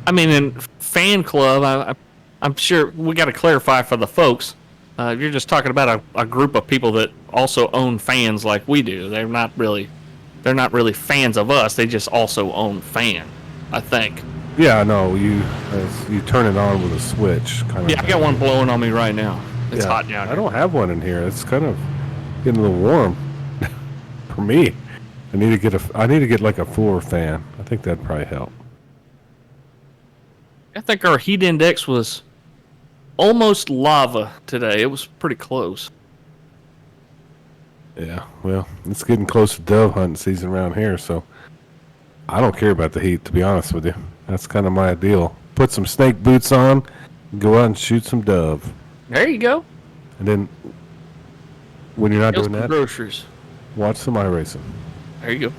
I mean, in fan club, I'm sure we got to clarify for the folks. You're just talking about a group of people that also own fans like we do. They're not really fans of us. They just also own fan, I think. Yeah, no, you turn it on with a switch. I got one blowing on me right now. It's hot down here. I don't have one in here. It's kind of getting a little warm for me. I need to get like a floor fan. I think that'd probably help. I think our heat index was almost lava today. It was pretty close. Yeah, well, it's getting close to dove hunting season around here, so I don't care about the heat, to be honest with you. That's kind of my deal. Put some snake boots on, go out and shoot some dove. There you go. And then, when you're not doing that, groceries. Watch some iRacing. There you go.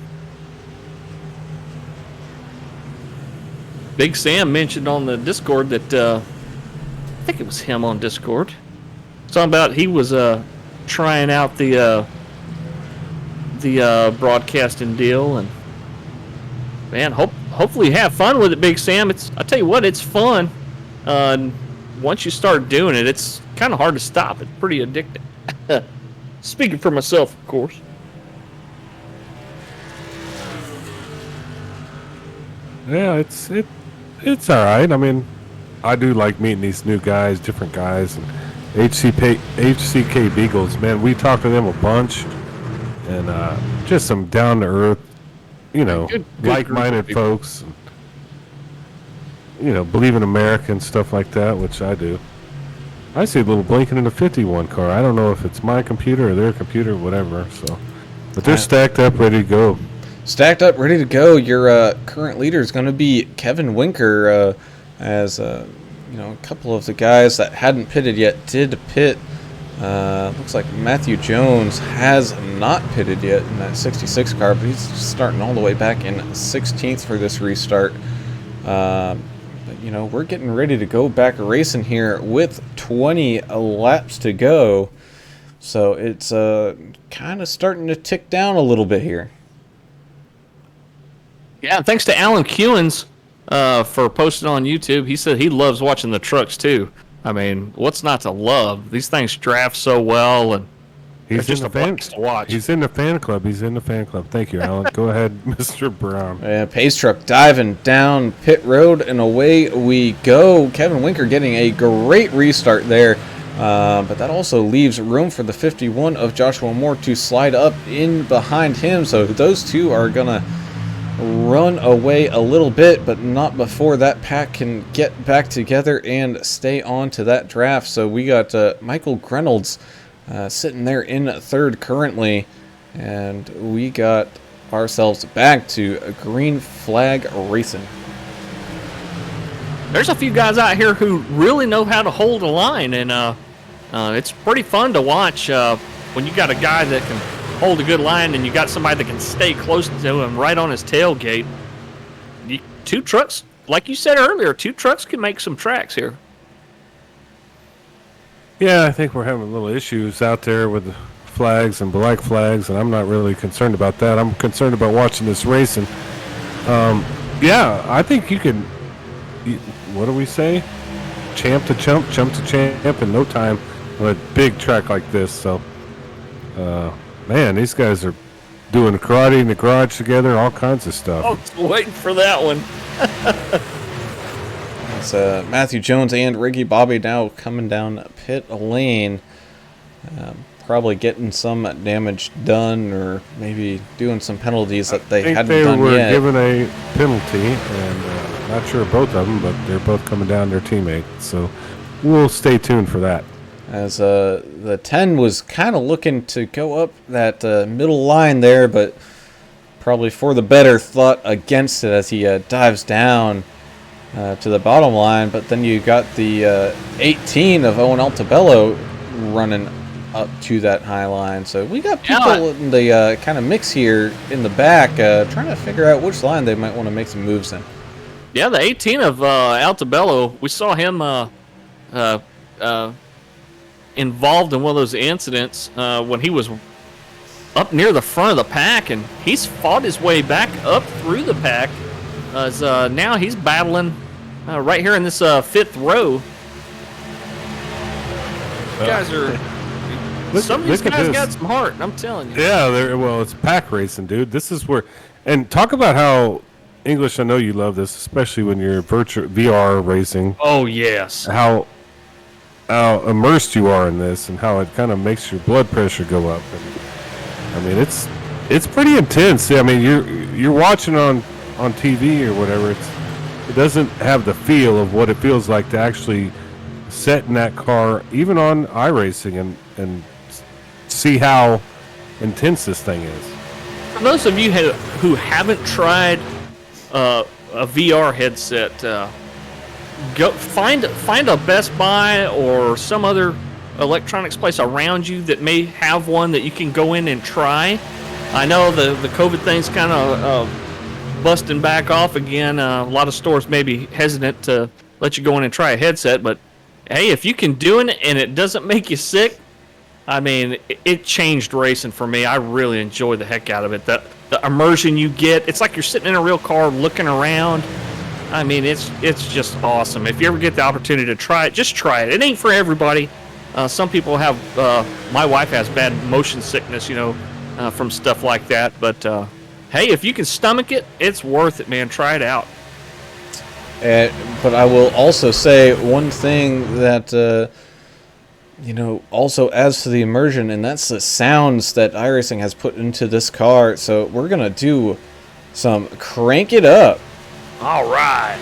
Big Sam mentioned on the Discord that I think it was him on Discord. Something about he was trying out the broadcasting deal, and man, hopefully you have fun with it, Big Sam. I tell you what, it's fun. Once you start doing it, it's kind of hard to stop. It's pretty addicting. Speaking for myself, of course. Yeah, it's all right. I mean, I do like meeting these new guys, different guys, and HCK Beagles. Man, we talk to them a bunch, and just some down to earth, good like-minded folks. And, believe in America and stuff like that, which I do. I see a little blinking in a 51 car. I don't know if it's my computer or their computer, or whatever. So, but they're stacked up, ready to go. Stacked up, ready to go. Your current leader is going to be Kevin Winker, as a couple of the guys that hadn't pitted yet did pit. Looks like Matthew Jones has not pitted yet in that 66 car, but he's starting all the way back in 16th for this restart. But we're getting ready to go back racing here with 20 laps to go. So it's kind of starting to tick down a little bit here. Yeah, thanks to Alan Kewins for posting on YouTube. He said he loves watching the trucks too. I mean, what's not to love? These things draft so well, and He's just in a the fan. blast to watch. He's in the fan club. He's in the fan club. Thank you, Alan. Go ahead, Mr. Brown. Pace truck diving down pit road, and away we go. Kevin Winker getting a great restart there. But that also leaves room for the 51 of Joshua Moore to slide up in behind him. So those two are going to run away a little bit, but not before that pack can get back together and stay on to that draft. So we got Michael Grenolds sitting there in third currently. And we got ourselves back to a green flag racing. There's a few guys out here who really know how to hold a line, and it's pretty fun to watch when you got a guy that can hold a good line and you got somebody that can stay close to him right on his tailgate. Two trucks, like you said earlier, two trucks can make some tracks here. Yeah, I think we're having little issues out there with the flags and black flags, and I'm not really concerned about that. I'm concerned about watching this racing. Yeah, I think you can. What do we say? Champ to chump to champ in no time on a big track like this. So, man, these guys are doing karate in the garage together, all kinds of stuff. Oh, waiting for that one. It's Matthew Jones and Ricky Bobby now coming down pit lane. Probably getting some damage done, or maybe doing some penalties that they hadn't done yet. They were given a penalty, and not sure both of them, but they're both coming down their teammate. So we'll stay tuned for that. As the 10 was kind of looking to go up that middle line there, but probably for the better thought against it as he dives down to the bottom line. But then you got the 18 of Owen Altabello running up to that high line. So we got people in the kind of mix here in the back trying to figure out which line they might want to make some moves in. Yeah, the 18 of Altabello, we saw him involved in one of those incidents when he was up near the front of the pack, and he's fought his way back up through the pack as now he's battling right here in this fifth row. These guys are... Some of these guys got some heart, I'm telling you. Yeah, well, it's pack racing, dude. This is where... And talk about how... English, I know you love this, especially when you're virtual VR racing. Oh, yes. How immersed you are in this, and how it kind of makes your blood pressure go up. And, I mean, it's pretty intense. I mean, you're watching on TV or whatever. It doesn't have the feel of what it feels like to actually sit in that car, even on iRacing, and see how intense this thing is. For those of you who haven't tried a VR headset, go find a Best Buy or some other electronics place around you that may have one that you can go in and try. I know the COVID thing's kind of busting back off again. A lot of stores may be hesitant to let you go in and try a headset, but hey, if you can do it and it doesn't make you sick, I mean, it changed racing for me. I really enjoy the heck out of it. The immersion you get, it's like you're sitting in a real car looking around. I mean, it's just awesome. If you ever get the opportunity to try it, just try it. It ain't for everybody. Some people have, my wife has bad motion sickness, from stuff like that. But, hey, if you can stomach it, it's worth it, man. Try it out. But I will also say one thing that, also adds to the immersion, and that's the sounds that iRacing has put into this car. So we're going to do some Crank It Up. All right.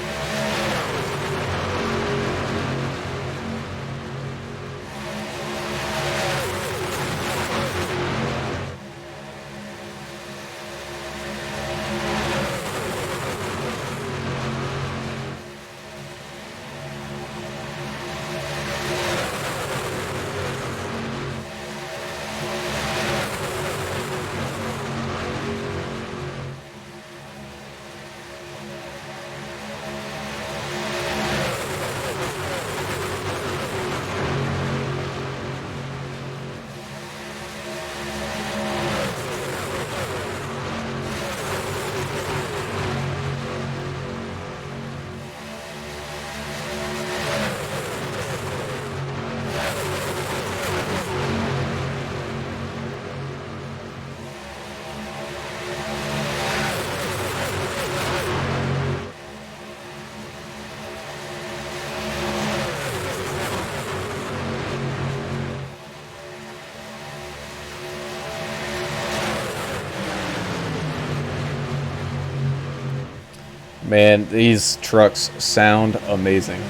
Man, these trucks sound amazing.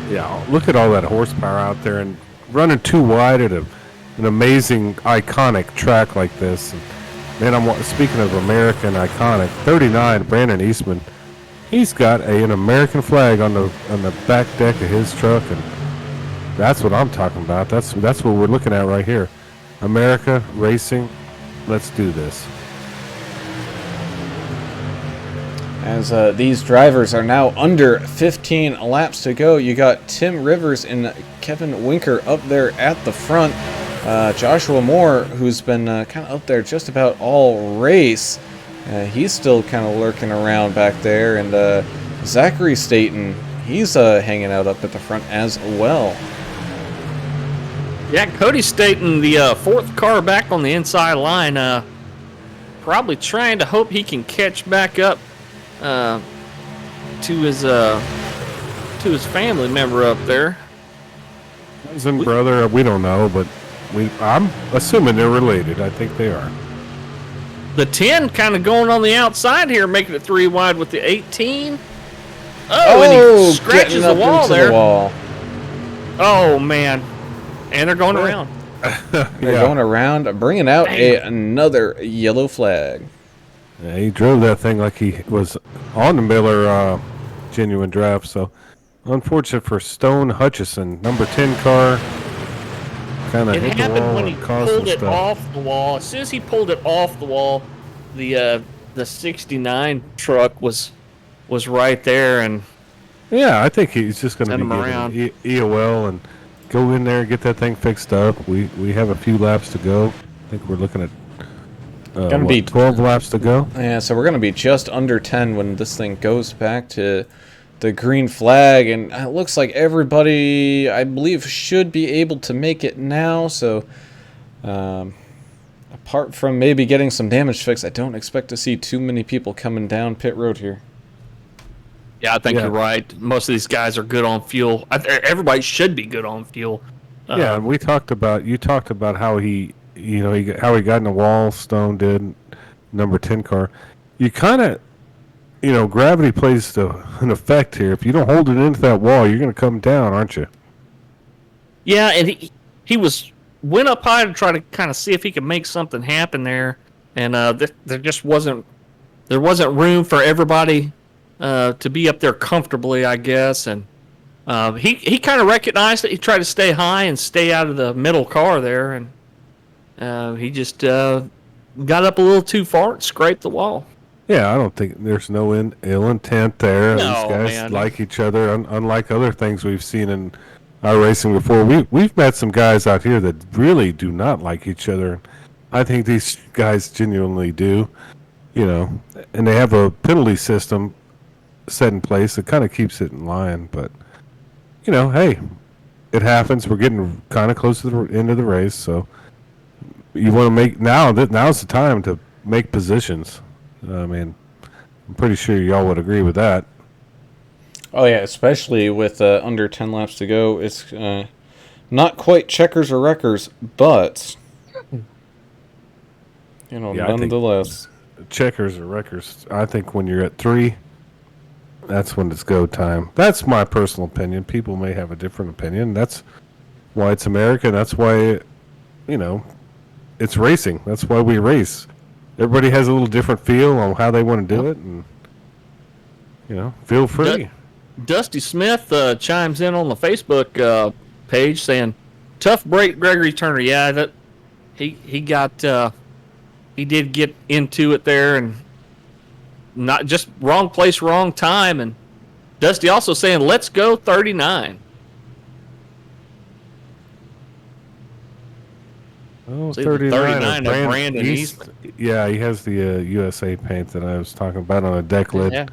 Yeah, look at all that horsepower out there, and running too wide at an amazing, iconic track like this. And, man, I'm speaking of American iconic. 39, Brandon Eastman. He's got an American flag on the back deck of his truck, and that's what I'm talking about. That's what we're looking at right here. America racing. Let's do this. As these drivers are now under 15 laps to go, you got Tim Rivers and Kevin Winker up there at the front. Joshua Moore, who's been kind of up there just about all race, he's still kind of lurking around back there. And Zachary Staten, he's hanging out up at the front as well. Yeah, Cody Staten, the fourth car back on the inside line, probably trying to hope he can catch back up to his family member up there. Cousin, brother, we don't know, but I'm assuming they're related. I think they are. The 10 kind of going on the outside here, making it 3 wide with the 18. Oh, and he scratches the wall there. Oh, man. And they're going around. They're going around, bringing out another yellow flag. Yeah, he drove that thing like he was on the Miller genuine draft. So, unfortunate for Stone Hutchison, number 10 car. Kind of hit the wall. It happened when he pulled it off the wall. As soon as he pulled it off the wall, the 69 truck was right there, and yeah, I think he's just going to be getting EOL and go in there and get that thing fixed up. We have a few laps to go. I think we're looking at gonna be 12 laps to go. Yeah, so we're gonna be just under 10 when this thing goes back to the green flag, and it looks like everybody, I believe, should be able to make it now. So apart from maybe getting some damage fixed, I don't expect to see too many people coming down pit road here. Yeah, I think you're right. Most of these guys are good on fuel. Everybody should be good on fuel. Yeah, you talked about how he got in the wall. Stone did, number 10 car. You kind of, gravity plays an effect here. If you don't hold it into that wall, you're going to come down, aren't you? Yeah, and he went up high to try to kind of see if he could make something happen there, and there just wasn't room for everybody to be up there comfortably, I guess. And he kind of recognized it. He tried to stay high and stay out of the middle car there, and he just got up a little too far and scraped the wall. Yeah, I don't think there's no ill intent there. No, these guys man. like each other, unlike other things we've seen in our racing before. We've met some guys out here that really do not like each other. I think these guys genuinely do, and they have a penalty system set in place that kind of keeps it in line. But, hey, it happens. We're getting kind of close to the end of the race, so you want to make now's the time to make positions. I mean, I'm pretty sure y'all would agree with that. Oh yeah, especially with under 10 laps to go. It's not quite checkers or wreckers, but nonetheless. Checkers or wreckers. I think when you're at 3, that's when it's go time. That's my personal opinion. People may have a different opinion. That's why it's America. That's why, it's racing. That's why we race. Everybody has a little different feel on how they want to do it, and feel free. Dusty Smith chimes in on the Facebook page saying, "Tough break, Gregory Turner." Yeah, that he did get into it there, and not just wrong place, wrong time. And Dusty also saying, "Let's go 39." Oh, See, 39 of Brandon Eastman. Yeah, he has the USA paint that I was talking about on a deck lid. Yeah.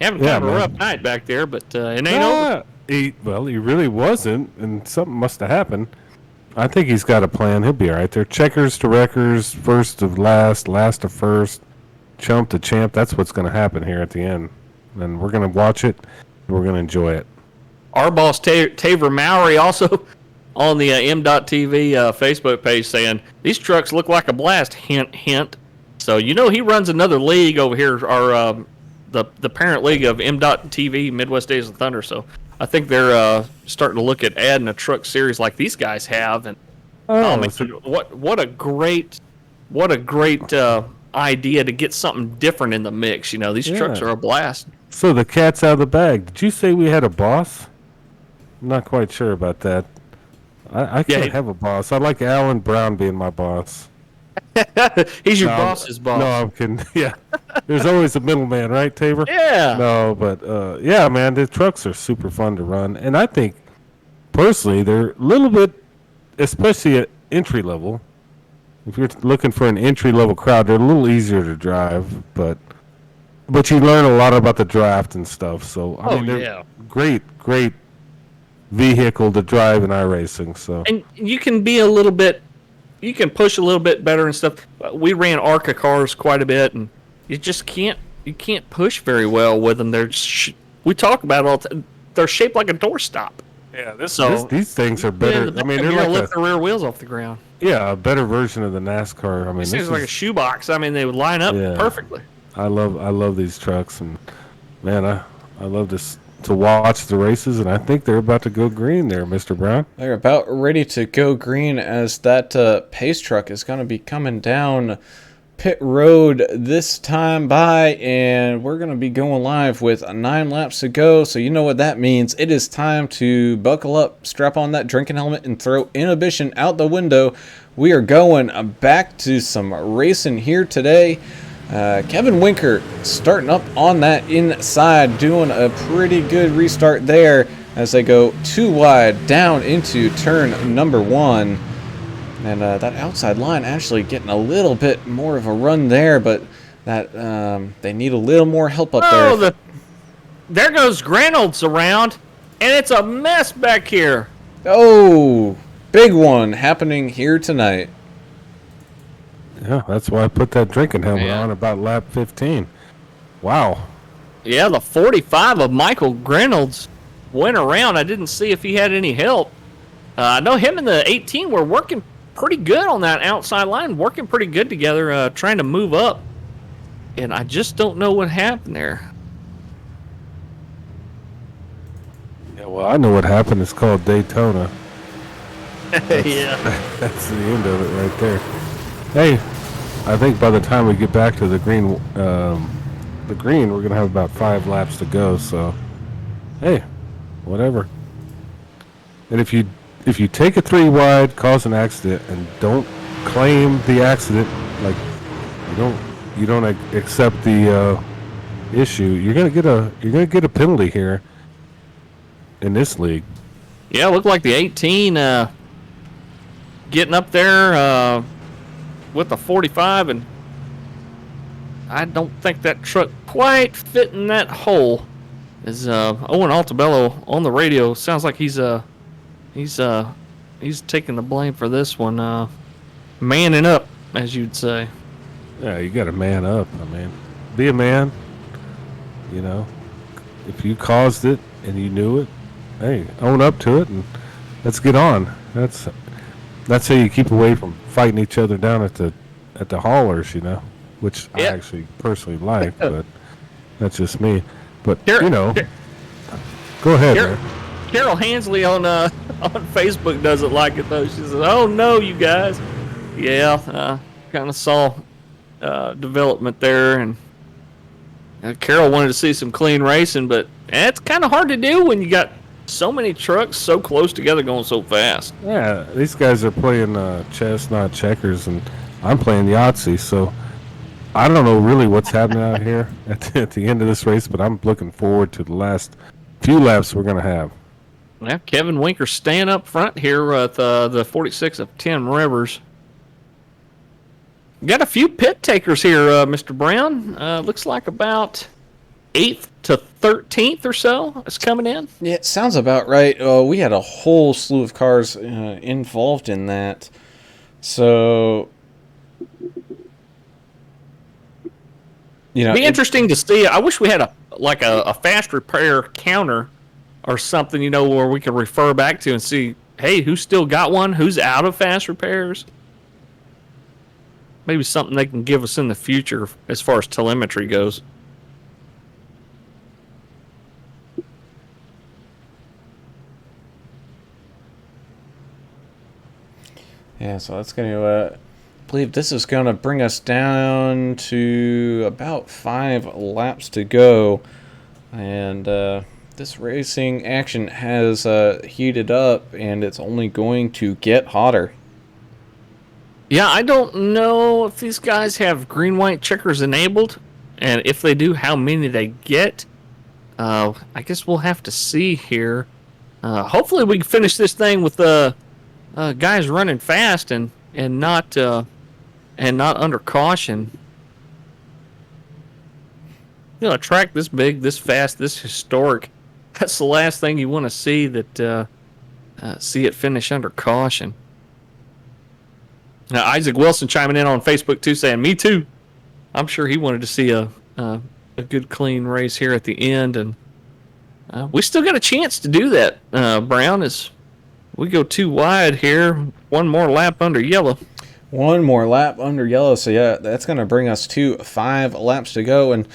Having kind of a rough night back there, but it ain't over. He really wasn't, and something must have happened. I think he's got a plan. He'll be all right. They're checkers to wreckers, first to last, last to first, chump to champ. That's what's going to happen here at the end. And we're going to watch it, and we're going to enjoy it. Our boss, Taver Mowry, also on the M.TV Facebook page saying, "These trucks look like a blast, hint, hint." So, he runs another league over here, our the parent league of M.TV, Midwest Days of Thunder. So I think they're starting to look at adding a truck series like these guys have. And oh man, what a great idea to get something different in the mix. You know, these trucks are a blast. So the cat's out of the bag. Did you say we had a boss? I'm not quite sure about that. I can't have a boss. I like Alan Brown being my boss. He's your boss's boss. No, I'm kidding. Yeah. There's always a middleman, right, Tabor? Yeah. No, but yeah, man, the trucks are super fun to run. And I think, personally, they're a little bit, especially at entry level. If you're looking for an entry level crowd, they're a little easier to drive, but you learn a lot about the draft and stuff. So I mean, they're great vehicle to drive in iRacing. So and you can be you can push a little bit better and stuff. We ran ARCA cars quite a bit, and you just can't push very well with them. We talk about it all the time. They're shaped like a doorstop. Yeah, these things are better. I mean, they're like lift the rear wheels off the ground. Yeah, a better version of the NASCAR. I mean, this is like a shoebox. I mean, they would line up perfectly. I love these trucks, and man, I love to watch the races, and I think they're about to go green there, Mr. Brown. They're about ready to go green as that pace truck is going to be coming down pit road this time by, and we're going to be going live with 9 laps to go. So you know what that means. It is time to buckle up, strap on that drinking helmet, and throw inhibition out the window. We are going back to some racing here today. Kevin Winker starting up on that inside, doing a pretty good restart there as they go 2 wide down into turn number 1. And that outside line actually getting a little bit more of a run there, but that they need a little more help up there. There goes Granolds around, and it's a mess back here. Oh, big one happening here tonight. Yeah, that's why I put that drinking helmet on about lap 15. Wow. Yeah, the 45 of Michael Granolds went around. I didn't see if he had any help. I know him and the 18 were working pretty good on that outside line, working pretty good together, trying to move up. And I just don't know what happened there. Yeah, well, I know what happened. It's called Daytona. Yeah. That's the end of it right there. Hey, I think by the time we get back to the green, we're going to have about 5 laps to go. So, hey, whatever. And if you take a 3 wide, cause an accident, and don't claim the accident, like you don't accept the issue, you're gonna get a penalty here in this league. Yeah, it looked like the 18 getting up there with the 45, and I don't think that truck quite fit in that hole. Is Owen Altabello on the radio? Sounds like he's taking the blame for this one. Manning up, as you'd say. Yeah, you got to man up. I mean, be a man. You know, if you caused it and you knew it, hey, own up to it and let's get on. That's how you keep away from fighting each other down at the haulers, you know, which I actually personally like, but that's just me. But you know, go ahead. Carol Hansley on Facebook doesn't like it though. She says, "Oh no, you guys." Yeah, kind of saw development there, and Carol wanted to see some clean racing, but it's kind of hard to do when you got so many trucks so close together going so fast. Yeah, these guys are playing chess, not checkers, and I'm playing Yahtzee, so I don't know really what's happening out here at the end of this race, but I'm looking forward to the last few laps we're going to have. Yeah, Kevin Winker staying up front here with the 46 of Tim Rivers. Got a few pit takers here, Mr. Brown. Looks like about 8th to 13th or so is coming in. Yeah, it sounds about right. We had a whole slew of cars involved in that. So, you know, it'd be interesting to see. I wish we had a fast repair counter or something, you know, where we could refer back to and see, hey, who's still got one? Who's out of fast repairs? Maybe something they can give us in the future as far as telemetry goes. Yeah, so that's going to, I believe this is going to bring us down to about 5 laps to go. And this racing action has heated up, and it's only going to get hotter. Yeah, I don't know if these guys have green-white checkers enabled, and if they do, how many they get. I guess we'll have to see here. Hopefully we can finish this thing with guys running fast and not under caution. You know, a track this big, this fast, this historic, that's the last thing you want to see, that see it finish under caution. Now, Isaac Wilson chiming in on Facebook too, saying, "Me too." I'm sure he wanted to see a good clean race here at the end, and we still got a chance to do that, Brown, as we go 2 wide here. One more lap under yellow. One more lap under yellow. So, yeah, that's going to bring us to 5 laps to go. And,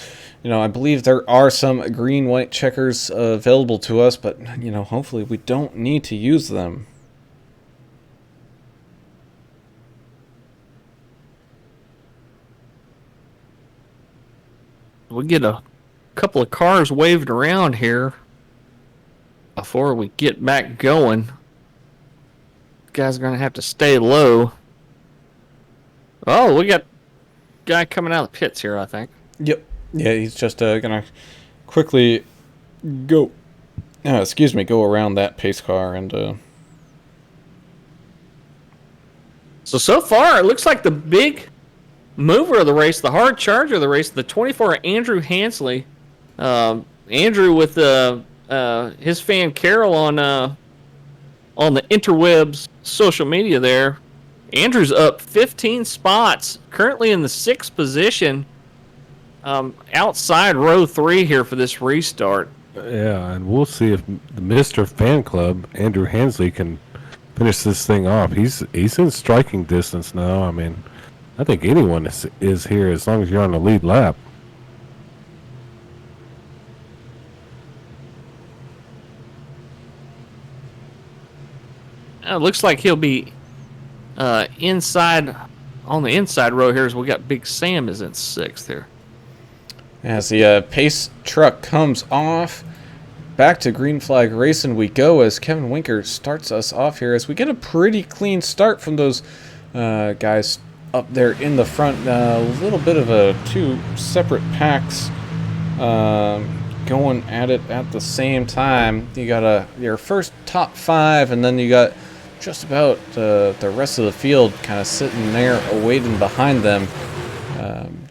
you know, I believe there are some green-white checkers available to us, but, you know, hopefully we don't need to use them. We get a couple of cars waved around here before we get back going. Guys are going to have to stay low. Oh, we got a guy coming out of the pits here, I think. Yep. Yeah, he's just going to quickly go around that pace car and... So far, it looks like the big mover of the race, the hard charger of the race, the 24 Andrew Hansley. Andrew with his fan Carol on the interwebs social media there. Andrew's up 15 spots, currently in the 6th position, outside row 3 here for this restart. Yeah, and we'll see if the Mr. Fan Club, Andrew Hansley, can finish this thing off. He's in striking distance now. I mean, I think anyone is here as long as you're on the lead lap. It looks like he'll be inside on the inside row here, as we got Big Sam is in 6th here. As the pace truck comes off, back to green flag racing we go as Kevin Winker starts us off here, as we get a pretty clean start from those guys up there in the front. A little bit of 2 separate packs going at it at the same time. You got your first top 5, and then you got just about the rest of the field kind of sitting there awaiting behind them.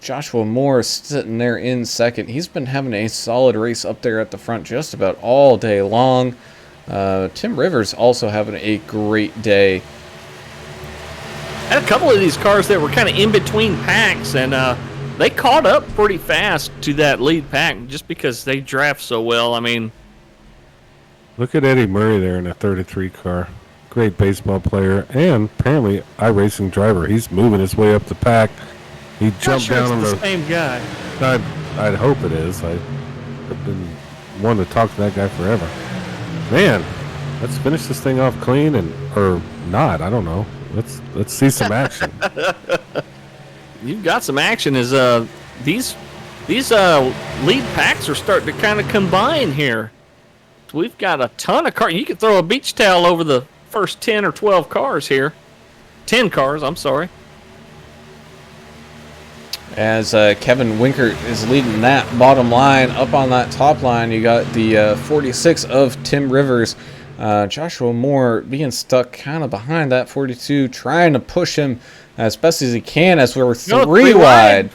Joshua Moore sitting there in 2nd. He's been having a solid race up there at the front just about all day long. Tim Rivers also having a great day. Had a couple of these cars that were kind of in between packs, and they caught up pretty fast to that lead pack just because they draft so well. I mean, look at Eddie Murray there in a 33 car. Great baseball player and apparently iRacing driver. He's moving his way up the pack. He jumped down on the same guy. I'd hope it is. I've been wanting to talk to that guy forever. Man, let's finish this thing off clean or not. I don't know. Let's see some action. You've got some action as these lead packs are starting to kind of combine here. We've got a ton of cars. You could throw a beach towel over the first 10 or 12 cars here. 10 cars, I'm sorry. As Kevin Winker is leading that bottom line. Up on that top line, you got the 46 of Tim Rivers. Joshua Moore being stuck kind of behind that 42, trying to push him as best as he can as we're 3 wide.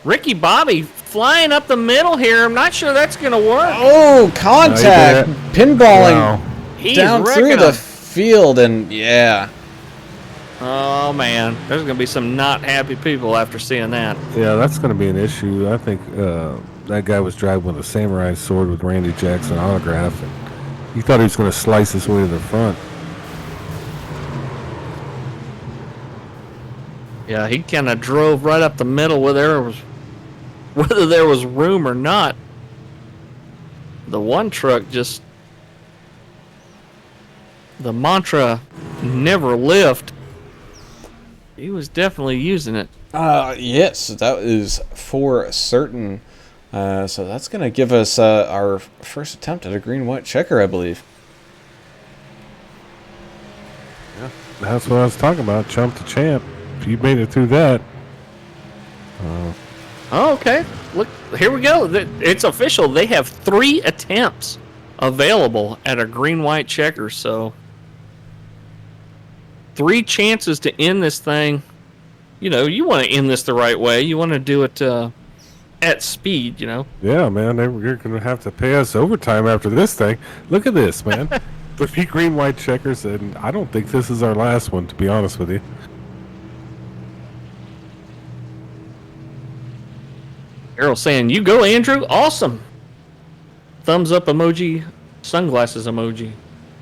Ricky Bobby flying up the middle here. I'm not sure that's going to work. Oh, contact. Pinballing down through the field, and yeah. Oh, man. There's going to be some not happy people after seeing that. Yeah, that's going to be an issue. I think that guy was driving with a samurai sword with Randy Jackson autograph, and he thought he was going to slice his way to the front. Yeah, he kind of drove right up the middle whether there was room or not. The one truck just... The Mantra never lift. He was definitely using it. Yes, that is for certain. So that's going to give us our first attempt at a green-white checker, I believe. Yeah, that's what I was talking about. Chump to champ. If you made it through that. Oh, okay. Look, here we go. It's official. They have 3 attempts available at a green-white checker. So 3 chances to end this thing. You know, you want to end this the right way. You want to do it at speed, you know. Yeah, man, you're going to have to pay us overtime after this thing. Look at this, man. 3 green-white checkers, and I don't think this is our last one, to be honest with you. Errol saying, "You go, Andrew. Awesome." Thumbs up emoji, sunglasses emoji.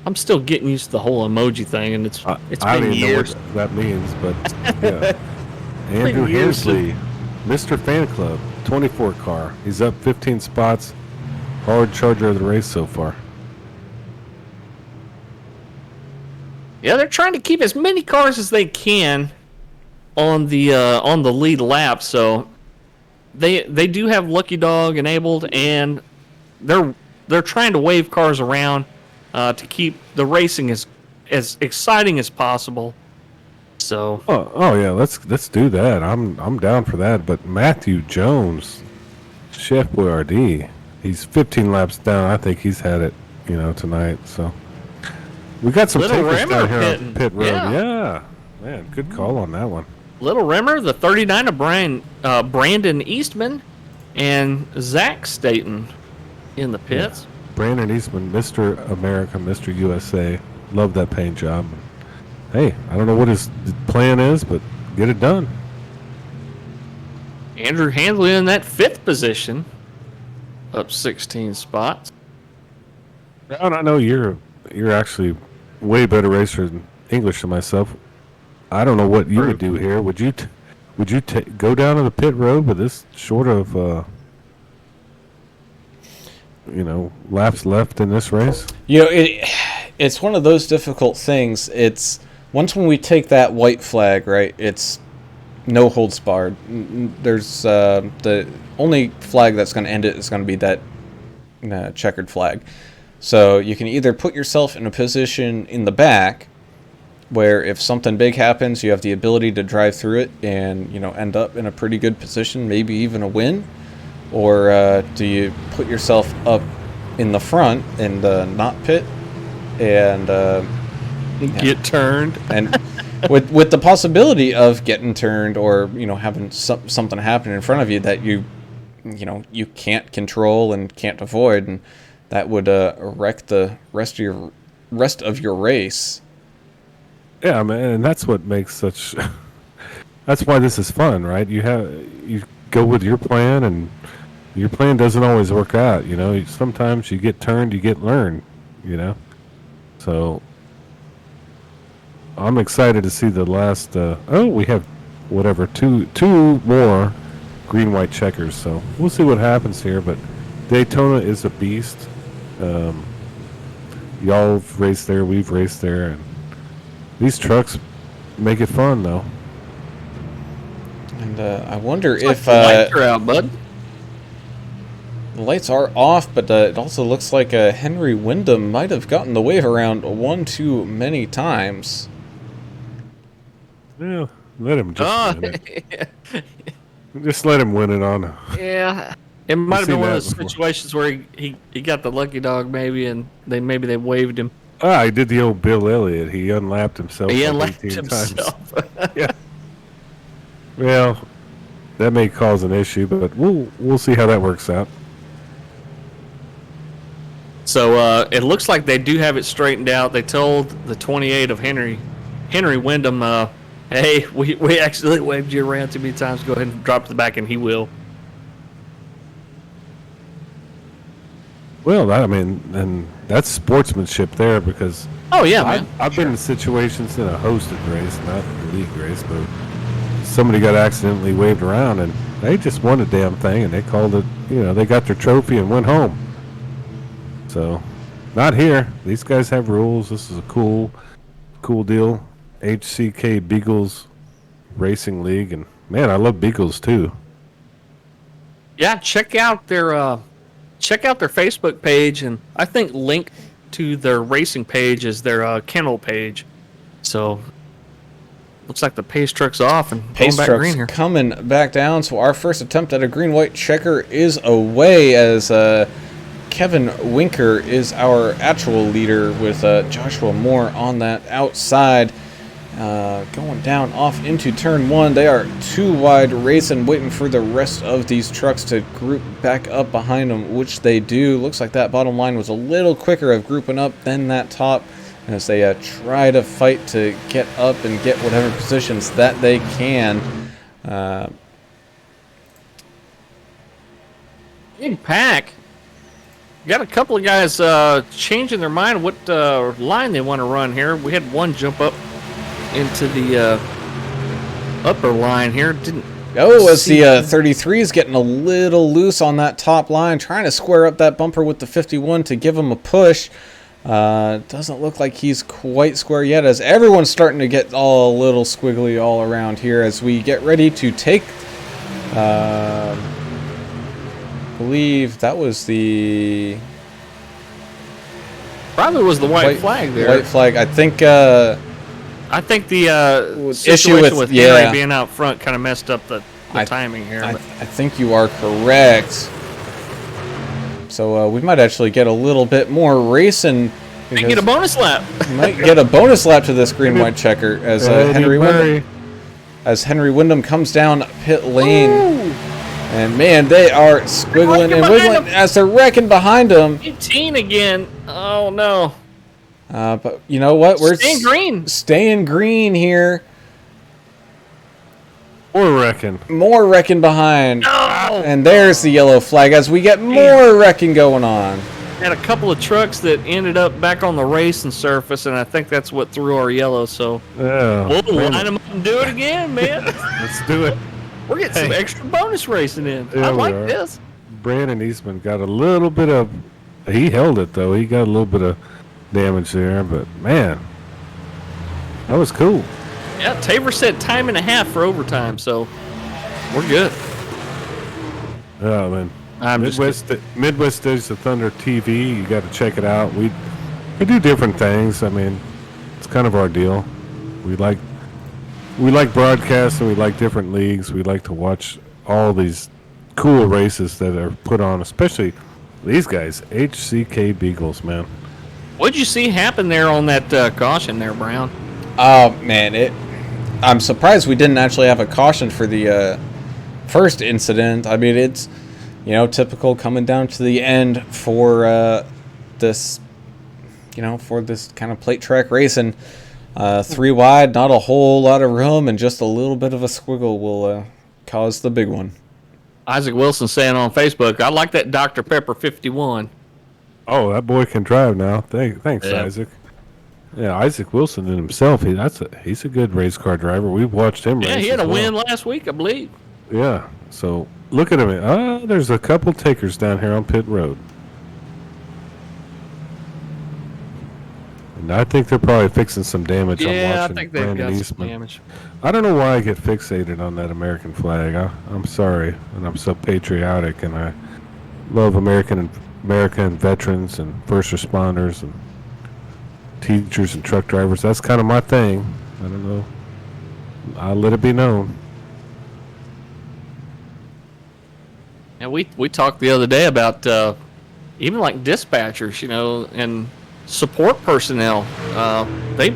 I'm still getting used to the whole emoji thing, and it's I been don't even years. know what that means, but yeah. Andrew years Hensley, Mr. Fan Club, 24 car. He's up 15 spots. Hard charger of the race so far. Yeah, they're trying to keep as many cars as they can on the lead lap. So they do have Lucky Dog enabled, and they're trying to wave cars around to keep the racing as exciting as possible. So Oh yeah, let's do that. I'm down for that. But Matthew Jones, Chef Boyardee, he's 15 laps down. I think he's had it, tonight. So we got some Little takers Rimmer down here pitting. on pit road. Yeah. Yeah, man, good call on that one. Little Rimmer, the 39 of Brandon Eastman, and Zach Staten in the pits. Brandon Eastman, Mr. America, Mr. USA, love that paint job. Hey, I don't know what his plan is, but get it done. Andrew Handley in that 5th position, up 16 spots. I know you're actually way better racer than English than myself. I don't know what you would do here. Would you go down to the pit road with this short of laps left in this race? It's one of those difficult things. It's once when we take that white flag, right? It's no holds barred. There's the only flag that's going to end it is going to be that checkered flag. So you can either put yourself in a position in the back where if something big happens, you have the ability to drive through it and end up in a pretty good position, maybe even a win, or do you put yourself up in the front in the not pit and Get turned. and with the possibility of getting turned or having something happen in front of you that you can't control and can't avoid, and that would wreck the rest of your race. Yeah, man, and that's what makes such. That's why this is fun, right? You go with your plan, and your plan doesn't always work out. Sometimes you get turned, you get learned. So I'm excited to see the last. We have two more green-white checkers. So we'll see what happens here. But Daytona is a beast. Y'all have raced there, we've raced there, and these trucks make it fun, though. And I wonder if The lights are out, bud. the lights are off, but it also looks like Henry Wyndham might have gotten the wave around one too many times. Yeah, let him just win it. Just let him win it on. Yeah. It might have been seen one of that those before. situations where he got the lucky dog maybe, and they waved him. He did the old Bill Elliott. He unlapped himself. He like unlapped 18 himself. times. Yeah. Well, that may cause an issue, but we'll see how that works out. So it looks like they do have it straightened out. They told the 28 of Henry Wyndham, hey, we actually waved you around too many times. Go ahead and drop to the back, and he will. Well, and that's sportsmanship there, because Oh yeah, man. I've been in situations in a hosted race, not the league race, but somebody got accidentally waved around, and they just won a damn thing, and they called it, they got their trophy and went home. So, not here. These guys have rules. This is a cool cool deal. HCK Beagles Racing League, and man, I love Beagles too. Yeah, check out their Facebook page, and I think link to their racing page is their kennel page. So looks like the pace truck's off and Pace going back truck's green here. coming back down, so our first attempt at a green-white checker is away as Kevin Winker is our actual leader with Joshua Moore on that outside. Going down off into turn one. They are too wide racing, waiting for the rest of these trucks to group back up behind them, which they do. Looks like that bottom line was a little quicker of grouping up than that top as they try to fight to get up and get whatever positions that they can. Big pack. Got a couple of guys changing their mind what line they want to run here. We had one jump up into the upper line here. As the 33 is getting a little loose on that top line, trying to square up that bumper with the 51 to give him a push. Doesn't look like he's quite square yet, as everyone's starting to get all a little squiggly all around here as we get ready to take, believe that was the... Probably was the white flag there. White flag. I think the issue situation with Henry yeah. being out front kind of messed up the timing here. I think you are correct. So we might actually get a little bit more racing. And get a bonus lap. Might get a bonus lap to this green-white checker as Henry Wyndham comes down pit lane. Ooh. And man, they are squiggling and wiggling as they're wrecking behind them. 18 again. Oh no. But you know what? We're staying green here. More wrecking behind. No. And there's the yellow flag as we get more wrecking going on. Had a couple of trucks that ended up back on the racing surface, and I think that's what threw our yellow. So we'll line them up and do it again, man. Let's do it. We're getting some extra bonus racing in. Yeah, I like this. Brandon Eastman got a little bit of... He held it, though. He got a little bit of damage there, but man, that was cool. Yeah, Tabor said time and a half for overtime, so we're good. Oh, man. Midwest Days of Thunder TV. You got to check it out. We do different things. I mean, it's kind of our deal. We like broadcasts, and we like different leagues. We like to watch all these cool races that are put on, especially these guys, HCK Beagles, man. What'd you see happen there on that caution there, Brown? Oh man, I'm surprised we didn't actually have a caution for the first incident. I mean, it's typical coming down to the end for this kind of plate track racing. 3 wide, not a whole lot of room, and just a little bit of a squiggle will cause the big one. Isaac Wilson saying on Facebook, I like that Dr. Pepper 51. Oh, that boy can drive now. Thanks, Yeah. Isaac. Yeah, Isaac Wilson in himself, he's a good race car driver. We've watched him race. Yeah, he had as a well. win last week, I believe. Yeah, so look at him. There's a couple takers down here on pit road. And I think they're probably fixing some damage. Yeah, I'm I watching think they've Brandon got some Eastman. damage. I don't know why I get fixated on that American flag. I'm sorry, and I'm so patriotic, and I love American veterans and first responders and teachers and truck drivers. That's kind of my thing. I don't know. I'll let it be known. And we talked the other day about even like dispatchers, and support personnel. They're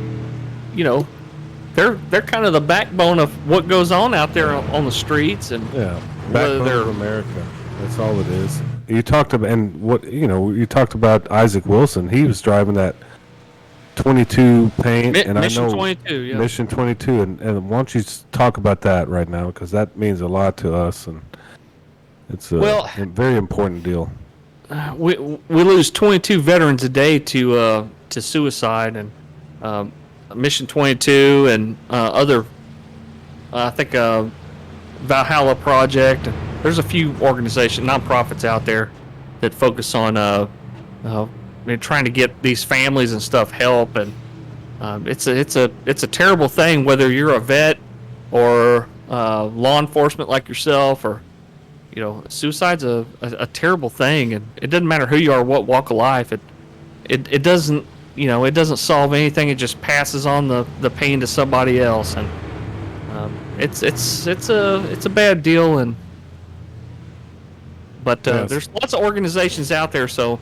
kind of the backbone of what goes on out there on the streets, and Yeah, backbone of America. That's all it is. You talked about Isaac Wilson. He was driving that 22 paint, and Mission I know 22, yeah. Mission 22, and why don't you talk about that right now, because that means a lot to us, and it's a very important deal. We lose 22 veterans a day to suicide, and Mission 22 and other, I think Valhalla Project. There's a few nonprofits out there that focus on trying to get these families and stuff help, and It's a terrible thing whether you're a vet or law enforcement like yourself, or suicide's a terrible thing, and it doesn't matter who you are, what walk of life. It doesn't it doesn't solve anything. It just passes on the pain to somebody else, and it's a bad deal. But Yes. there's lots of organizations out there, so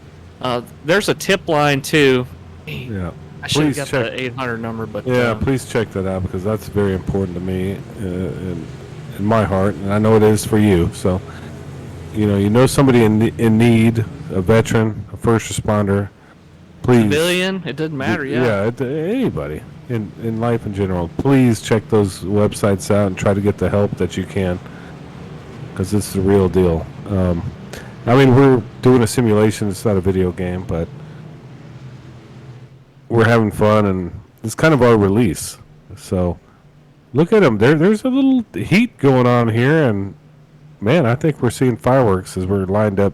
there's a tip line too. Yeah. I should have Please got check. the 800 number, but Yeah, please check that out because that's very important to me in my heart, and I know it is for you. So, you know somebody in need, a veteran, a first responder, please. civilian, it doesn't matter. Yeah. Anybody in life in general, please check those websites out and try to get the help that you can because it's the real deal. I mean, we're doing a simulation. It's not a video game, but we're having fun, and it's kind of our release. So look at them. There's a little heat going on here, and man, I think we're seeing fireworks as we're lined up,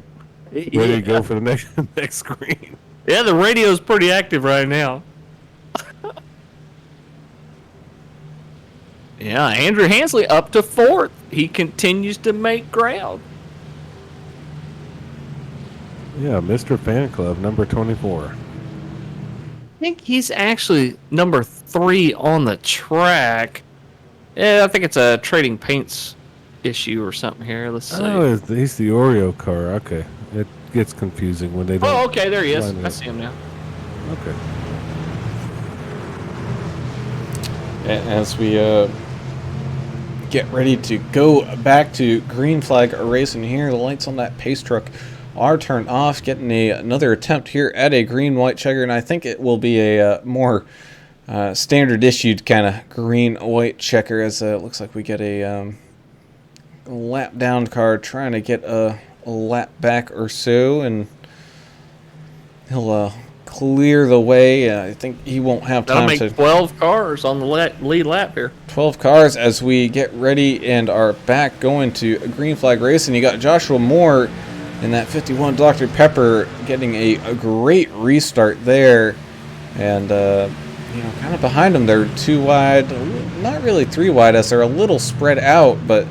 ready to go for the next screen. Yeah, the radio's pretty active right now. Yeah, Andrew Hansley up to 4th. He continues to make ground. Yeah, Mr. Fan Club, number 24. I think he's actually number 3 on the track. Yeah, I think it's a trading paints issue or something here. Let's see. Oh, he's the Oreo car. Okay. It gets confusing when they don't. Oh, okay, there he is. line it I up. see him now. Okay. As we get ready to go back to green flag racing here, the lights on that pace truck are turned off. Getting another attempt here at a green-white checker, and I think it will be a more standard issued kind of green-white checker, as it looks like we get a lap down car trying to get a lap back or so, and he'll clear the way. I think he won't have That'll time make to 12 cars on the lead lap here. 12 cars as we get ready and are back going to green flag racing. You got Joshua Moore in that 51 Dr. Pepper getting a great restart there, and kind of behind them they're 2 wide, not really 3 wide as they're a little spread out, but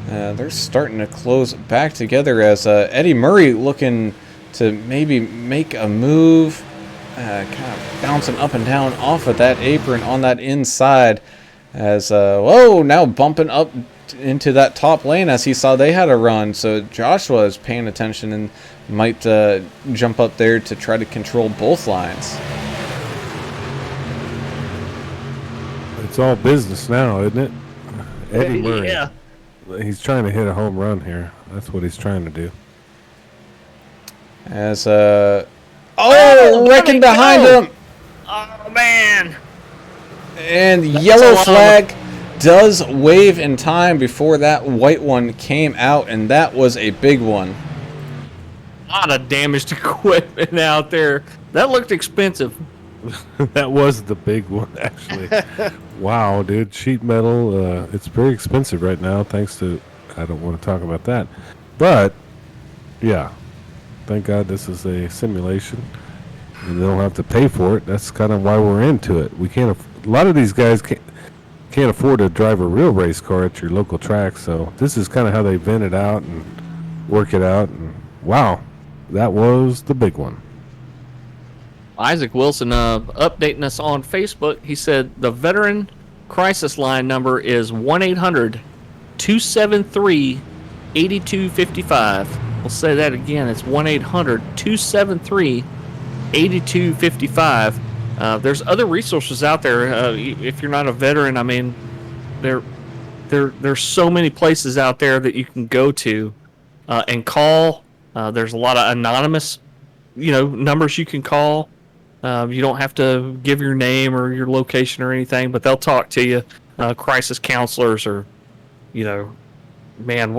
they're starting to close back together as Eddie Murray looking to maybe make a move, kind of bouncing up and down off of that apron on that inside as now bumping up into that top lane as he saw they had a run. So Joshua is paying attention and might jump up there to try to control both lines. It's all business now, isn't it? Eddie Murray. Yeah. He's trying to hit a home run here. That's what he's trying to do. As wrecking behind him, Oh, man. and That's yellow a lot of- flag does wave in time before that white one came out, and that was a big one. A lot of damaged equipment out there. That looked expensive. That was the big one, actually. Wow, dude. Sheet metal, it's very expensive right now, thanks to... I don't want to talk about that. But, yeah. Thank God this is a simulation. And they don't have to pay for it. That's kind of why we're into it. We can't... A lot of these guys can't afford to drive a real race car at your local track, so this is kind of how they vent it out and work it out. And wow, that was the big one. Isaac Wilson updating us on Facebook. He said the veteran crisis line number is 1-800-273-8255. We'll say that again. It's 1-800-273-8255. There's other resources out there. If you're not a veteran, I mean, there's so many places out there that you can go to and call. There's a lot of anonymous, numbers you can call. You don't have to give your name or your location or anything, but they'll talk to you. Crisis counselors, or, man,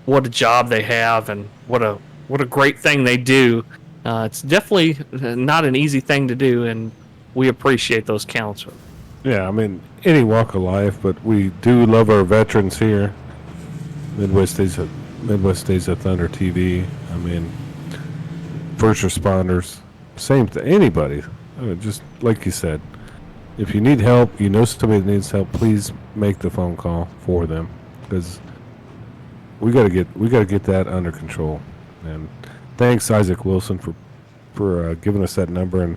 what a job they have, and what a great thing they do. It's definitely not an easy thing to do, and we appreciate those counselors. Yeah, I mean, any walk of life, but we do love our veterans here. Midwest Days of Thunder TV. I mean, first responders, same thing. Anybody, just like you said, if you need help, you know somebody that needs help, please make the phone call for them, because we gotta get that under control. And thanks, Isaac Wilson, for giving us that number, and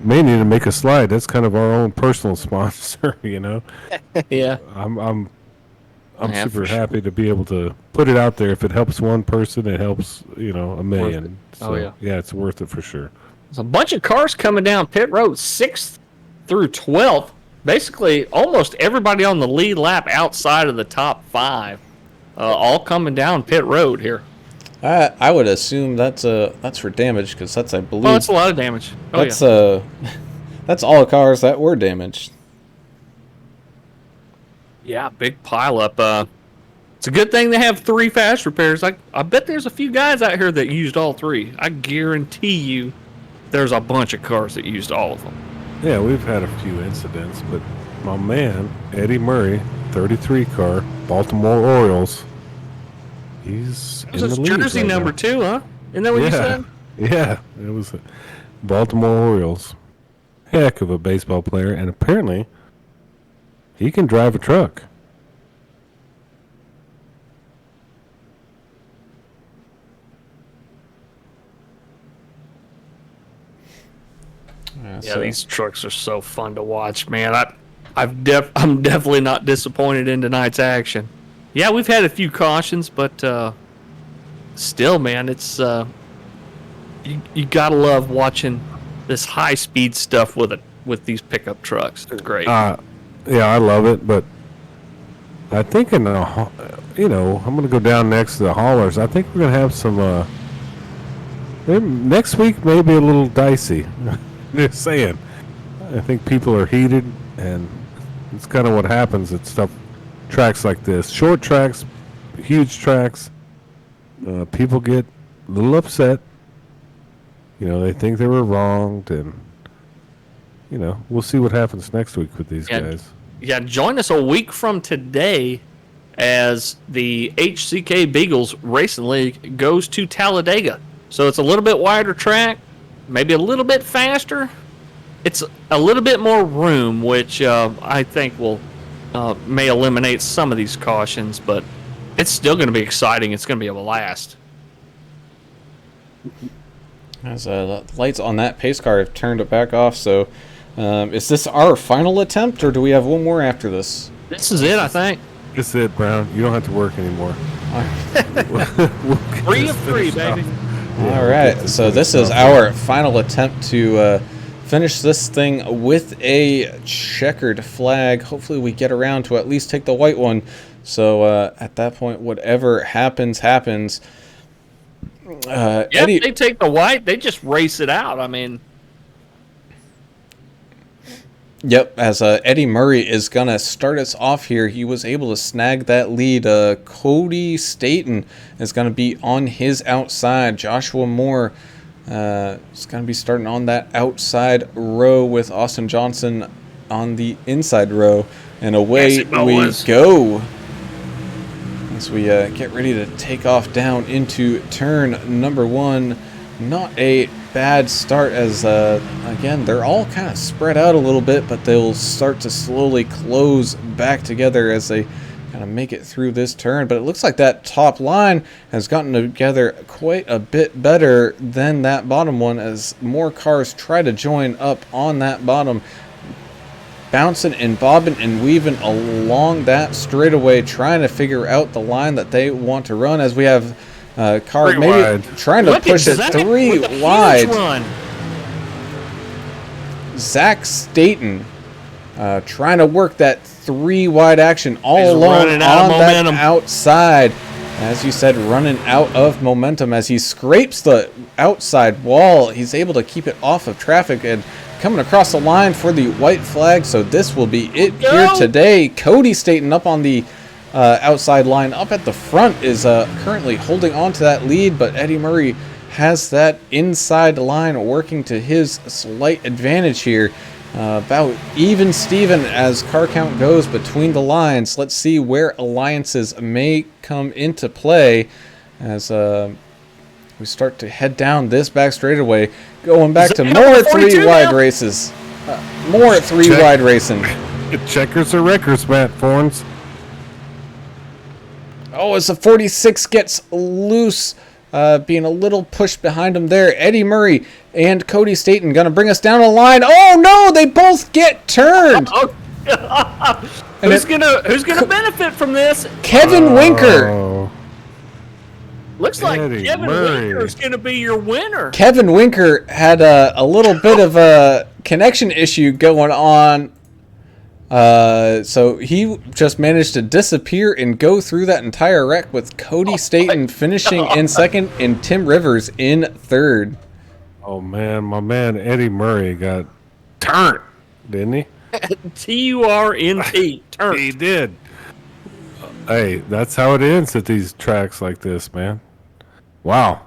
may need to make a slide. That's kind of our own personal sponsor, you know. Yeah. I'm Yeah, super for sure. happy to be able to put it out there. If it helps one person, it helps, you know, a million. Oh, So yeah. it's worth it for sure. There's a bunch of cars coming down pit road, 6th through 12th. Basically, almost everybody on the lead lap outside of the top 5, all coming down pit road here. I would assume that's for damage, because that's, I believe, Oh, that's a lot of damage. Oh, that's yeah. that's all cars that were damaged. Yeah, big pile up. It's a good thing they have 3 fast repairs. I bet there's a few guys out here that used all 3. I guarantee you there's a bunch of cars that used all of them. Yeah, we've had a few incidents, but my man Eddie Murray, 33 car, Baltimore Orioles, he's in This is the lead jersey right number now. 2, huh? Isn't that what you said? Yeah, it was Baltimore Orioles. Heck of a baseball player, and apparently he can drive a truck. Yeah, Yeah, so- these trucks are so fun to watch, man. I'm definitely not disappointed in tonight's action. Yeah, we've had a few cautions, but still, man, it's you gotta love watching this high speed stuff with these pickup trucks. It's great. Yeah, I love it, but I think I'm gonna go down next to the haulers. I think we're gonna have some. Next week may be a little dicey. Just saying. I think people are heated, and it's kind of what happens at tracks like this. Short tracks, huge tracks. People get a little upset. You know, they think they were wronged, and we'll see what happens next week with these guys. Yeah, join us a week from today as the HCK Beagles Racing League goes to Talladega. So it's a little bit wider track, maybe a little bit faster. It's a little bit more room, which I think may eliminate some of these cautions, but it's still going to be exciting. It's going to be a blast. As the lights on that pace car have turned it back off, so is this our final attempt, or do we have one more after this? This is it, I think. This is it, Brown. You don't have to work anymore. 3 of 3, baby. All right, so this is our final attempt to finish this thing with a checkered flag. Hopefully we get around to at least take the white one. So at that point, whatever happens, happens. Eddie, They take the white, they just race it out. I mean, yep, as Eddie Murray is going to start us off here. He was able to snag that lead. Cody Staten is going to be on his outside. Joshua Moore is going to be starting on that outside row with Austin Johnson on the inside row. And away we go as we get ready to take off down into turn number 1. Not a bad start, as again, they're all kind of spread out a little bit, but they'll start to slowly close back together as they kind of make it through this turn. But it looks like that top line has gotten together quite a bit better than that bottom one, as more cars try to join up on that bottom, bouncing and bobbing and weaving along that straightaway, trying to figure out the line that they want to run, as we have car Three maybe wide. trying to push it 3 wide. Zach Staten trying to work that 3 wide action all He's alone running on out of that momentum. outside. As you said, running out of momentum as he scrapes the outside wall. He's able to keep it off of traffic and coming across the line for the white flag. So this will be it here today. Cody Staten up on the outside line. Up at the front is currently holding on to that lead, but Eddie Murray has that inside line working to his slight advantage here. About even Steven as car count goes between the lines. Let's see where alliances may come into play as we start to head down this back straightaway, going back to more 3 wide races. More three-wide racing. Checkers or wreckers, Matt Forns. Oh, as the 46 gets loose, being a little pushed behind him there. Eddie Murray and Cody Staten going to bring us down the line. Oh, no, they both get turned. Who's gonna benefit from this? Kevin Winker. Oh, Looks like Eddie Kevin Murray. Winker is gonna be your winner. Kevin Winker had a little bit of a connection issue going on. So he just managed to disappear and go through that entire wreck with Cody Staten finishing in second and Tim Rivers in third. oh man, my man Eddie Murray got turned, didn't he? T-U-R-N-T. Turn. He did. Hey, that's how it ends at these tracks like this, man. Wow.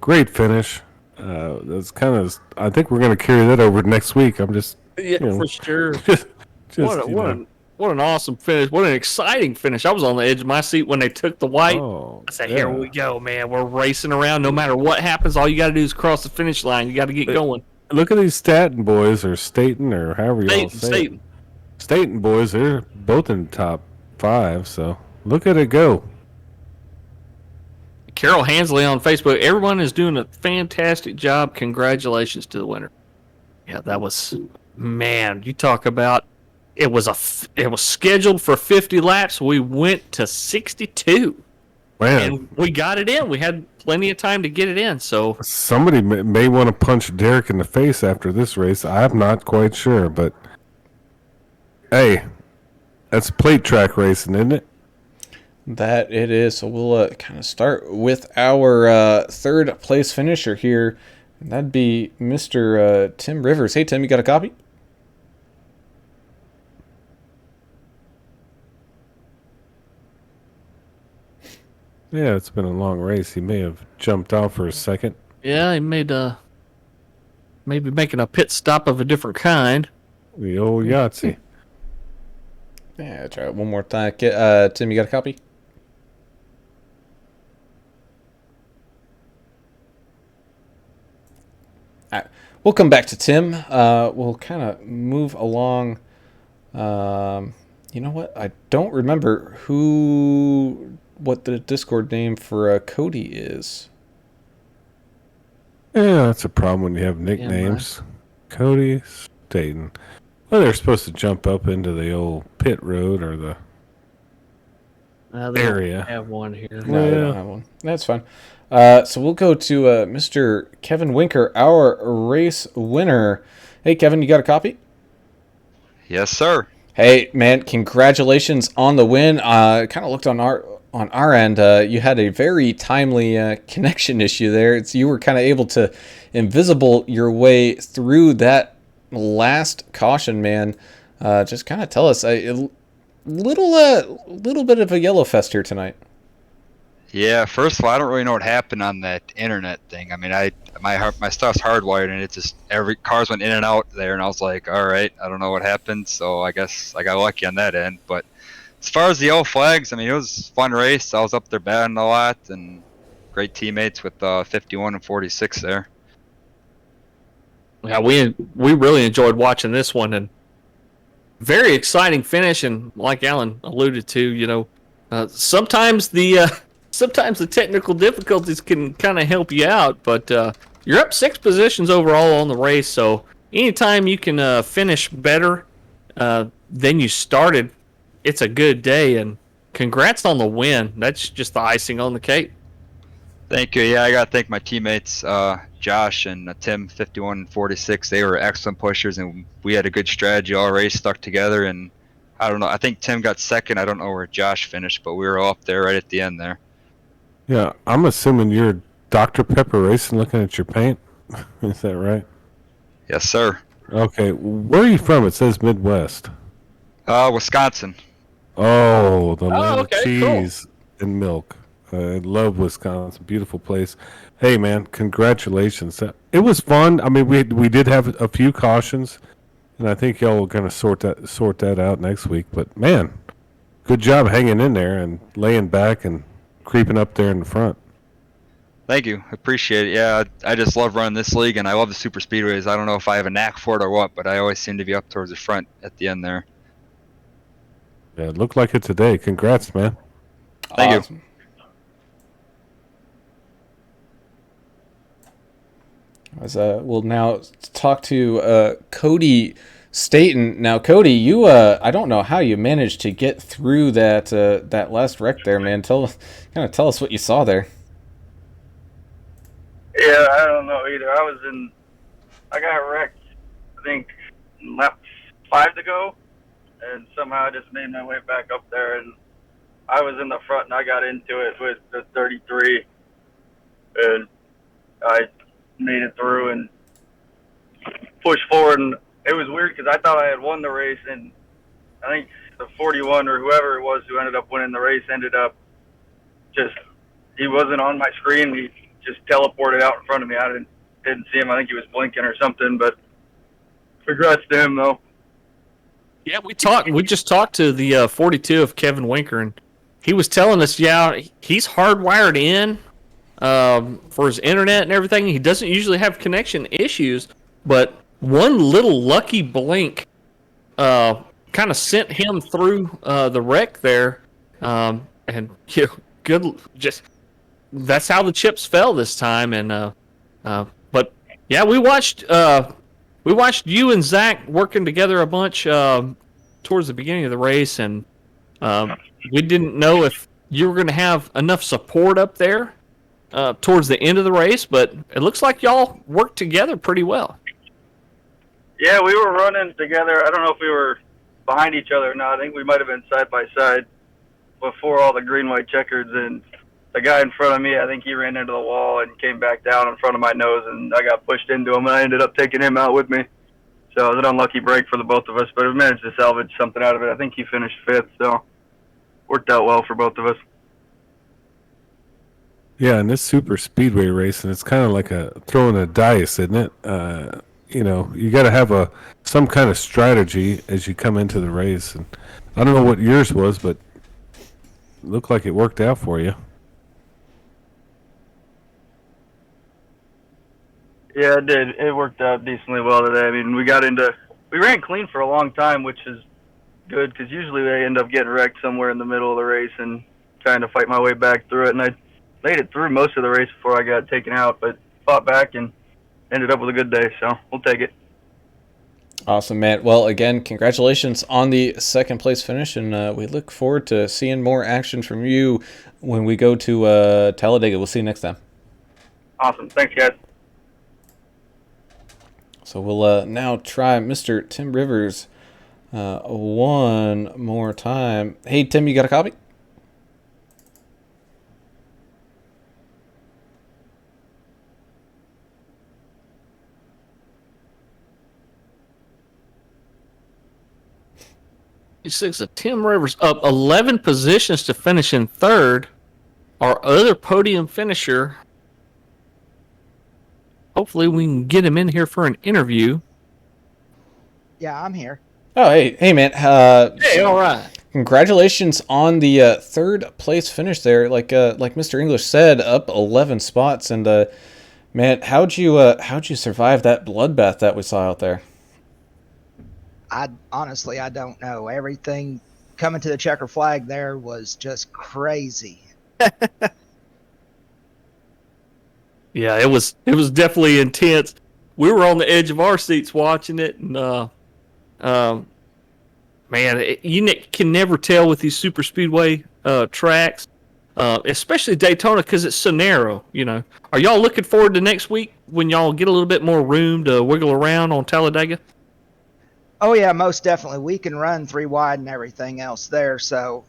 Great finish. That's kind of. I think we're going to carry that over next week. I'm just. Yeah, for sure. Just, What an awesome finish. What an exciting finish. I was on the edge of my seat when they took the white. Oh, I said, here we go, man. We're racing around. No matter what happens, all you got to do is cross the finish line. You got to get going. Look at these Staten boys, or Staten, or however you all say it. Staten. Staten boys, they're both in the top 5, so look at it go. Carol Hansley on Facebook. Everyone is doing a fantastic job. Congratulations to the winner. Yeah, that was, man, you talk about, it was scheduled for 50 laps. We went to 62. Man, And we got it in. We had plenty of time to get it in. So somebody may want to punch Derek in the face after this race. I'm not quite sure, but hey, that's plate track racing, isn't it? That it is. So we'll kind of start with our third place finisher here. And that'd be Mr. Tim Rivers. Hey, Tim, you got a copy? Yeah, it's been a long race. He may have jumped out for a second. yeah, he made maybe making a pit stop of a different kind. The old Yahtzee. Yeah, try it one more time. Tim, you got a copy? All right. We'll come back to Tim. We'll kind of move along. You know what? I don't remember what the Discord name for Cody is. Yeah, that's a problem when you have nicknames. Cody Staten. Well, they're supposed to jump up into the old pit road or the They area. don't have one here. No, we don't have one. That's fine. So we'll go to Mr. Kevin Winker, our race winner. Hey, Kevin, you got a copy? Yes, sir. Hey, man, congratulations on the win. Kind of looked on our end. You had a very timely connection issue there. You were kind of able to invisible your way through that last caution, man. Just kind of tell us a little bit of a yellow fest here tonight. Yeah, first of all, I don't really know what happened on that internet thing. I mean, my stuff's hardwired, and it just every cars went in and out there, and I was like, all right, I don't know what happened, so I guess I got lucky on that end. But as far as the yellow flags, I mean, it was a fun race. I was up there batting a lot, and great teammates with 51 and 46 there. Yeah, we really enjoyed watching this one, and very exciting finish. And like Alan alluded to, sometimes the technical difficulties can kind of help you out, but you're up 6 positions overall on the race. So anytime you can finish better than you started, it's a good day. And congrats on the win. That's just the icing on the cake. Thank you. Yeah, I got to thank my teammates, Josh and Tim, 51 and 46. They were excellent pushers, and we had a good strategy all race, stuck together. And I don't know, I think Tim got second. I don't know where Josh finished, but we were all up there right at the end there. Yeah, I'm assuming you're Dr. Pepper Racing looking at your paint. Is that right? Yes, sir. Okay, where are you from? It says Midwest. Wisconsin. Oh, the land okay, of cheese and milk. I love Wisconsin. Beautiful place. Hey, man, congratulations. It was fun. I mean, we did have a few cautions, and I think y'all are going to sort that out next week. But, man, good job hanging in there and laying back and creeping up there in the front. Thank you. Appreciate it. Yeah, I just love running this league, and I love the super speedways. I don't know if I have a knack for it or what, but I always seem to be up towards the front at the end there. Yeah, it looked like it today. Congrats, man. Thank you. Awesome. As we'll now talk to Cody Staten. Now, Cody, you I don't know how you managed to get through that last wreck there, man. Tell us what you saw there. Yeah, I don't know either. I got wrecked, I think, lap 5 to go, and somehow I just made my way back up there, and I was in the front, and I got into it with the 33, and I made it through and pushed forward, and it was weird because I thought I had won the race, and I think the 41 or whoever it was who ended up winning the race ended up he wasn't on my screen. He just teleported out in front of me. I didn't see him. I think he was blinking or something, but congrats to him, though. Yeah, we just talked to the 42 of Kevin Winker, and he was telling us, yeah, he's hardwired in for his internet and everything. He doesn't usually have connection issues, but one little lucky blink kind of sent him through the wreck there, and that's how the chips fell this time. And but yeah, we watched you and Zach working together a bunch towards the beginning of the race, and we didn't know if you were going to have enough support up there towards the end of the race, but it looks like y'all worked together pretty well. Yeah, we were running together. I don't know if we were behind each other or not. I think we might have been side by side before all the green-white checkers, and the guy in front of me, I think he ran into the wall and came back down in front of my nose, and I got pushed into him, and I ended up taking him out with me. So it was an unlucky break for the both of us, but we managed to salvage something out of it. I think he finished 5th, so worked out well for both of us. Yeah, in this super speedway race, and it's kind of like throwing a dice, isn't it? You got to have some kind of strategy as you come into the race. And I don't know what yours was, but it looked like it worked out for you. Yeah, it did. It worked out decently well today. I mean, we ran clean for a long time, which is good because usually they end up getting wrecked somewhere in the middle of the race and trying to fight my way back through it. And I made it through most of the race before I got taken out, but fought back and ended up with a good day, so we'll take it. Awesome, man. Well, again, congratulations on the second place finish, and we look forward to seeing more action from you when we go to Talladega. We'll see you next time. Awesome. Thanks, guys. So we'll now try Mr. Tim Rivers one more time. Hey, Tim, you got a copy? Six of Tim Rivers up 11 positions to finish in 3rd. Our other podium finisher. Hopefully we can get him in here for an interview. Yeah, I'm here. Oh, hey, man. Hey, all right. Congratulations on the 3rd place finish there. Like Mr. English said, up 11 spots, and man, how'd you survive that bloodbath that we saw out there? I don't know. Everything coming to the checker flag there was just crazy. Yeah, it was definitely intense. We were on the edge of our seats watching it, and man, you can never tell with these super speedway tracks, especially Daytona, because it's so narrow. Are y'all looking forward to next week when y'all get a little bit more room to wiggle around on Talladega? Oh, yeah, most definitely. We can run 3 wide and everything else there. So,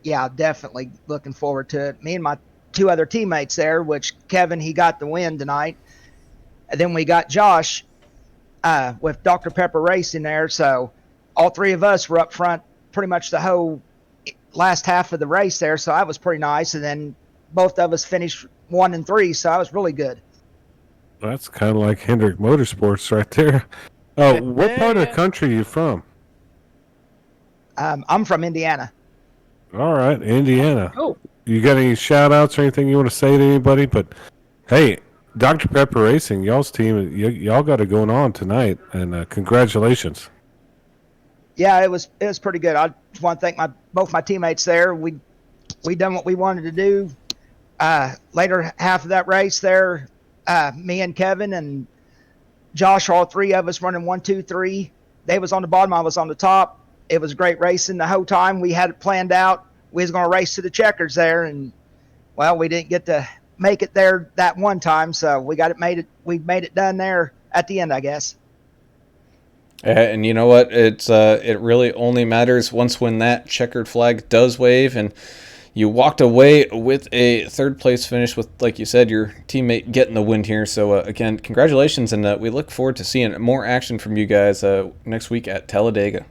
yeah, definitely looking forward to it. Me and my 2 other teammates there, which Kevin, he got the win tonight. And then we got Josh with Dr. Pepper Racing there. So all 3 of us were up front pretty much the whole last half of the race there. So that was pretty nice. And then both of us finished 1 and 3. So that was really good. That's kind of like Hendrick Motorsports right there. Oh, what part of the country are you from? I'm from Indiana. All right, Indiana. Oh. You got any shout outs or anything you want to say to anybody? But Hey, Dr. Pepper Racing, y'all's team, y'all got it going on tonight, and congratulations. Yeah, it was pretty good. I just want to thank both my teammates there. We done what we wanted to do. Later half of that race there, me and Kevin and Josh, all three of us running 1, 2, 3. They was on the bottom, I was on the top. It was great racing the whole time. We had it planned out. We was going to race to the checkers there, and well, we didn't get to make it there that one time, so we made it done there at the end, I guess. And you know what? It really only matters once when that checkered flag does wave, and you walked away with a third place finish with, like you said, your teammate getting the win here. So again, congratulations, and we look forward to seeing more action from you guys next week at Talladega.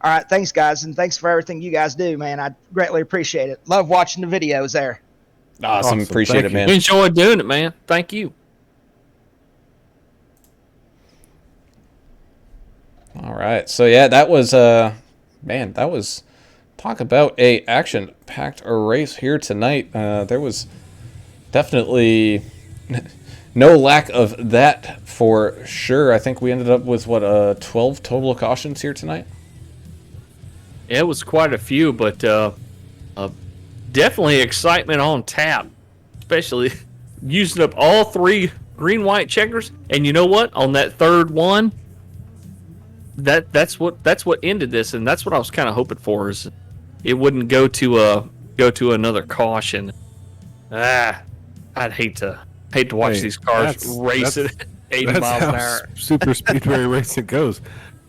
All right, thanks, guys, and thanks for everything you guys do, man. I greatly appreciate it. Love watching the videos there. Awesome. Appreciate it, man. We enjoyed doing it, man. Thank you. All right. So yeah, that was talk about a action-packed race here tonight. There was definitely no lack of that for sure. I think we ended up with 12 total cautions here tonight. Yeah, it was quite a few, but definitely excitement on tap, especially using up all 3 green-white checkers. And you know what? On that third one, that's what ended this, and that's what I was kind of hoping for, is it wouldn't go to another caution. I'd hate to watch these cars race at 80 miles an hour. Super speedway racing goes.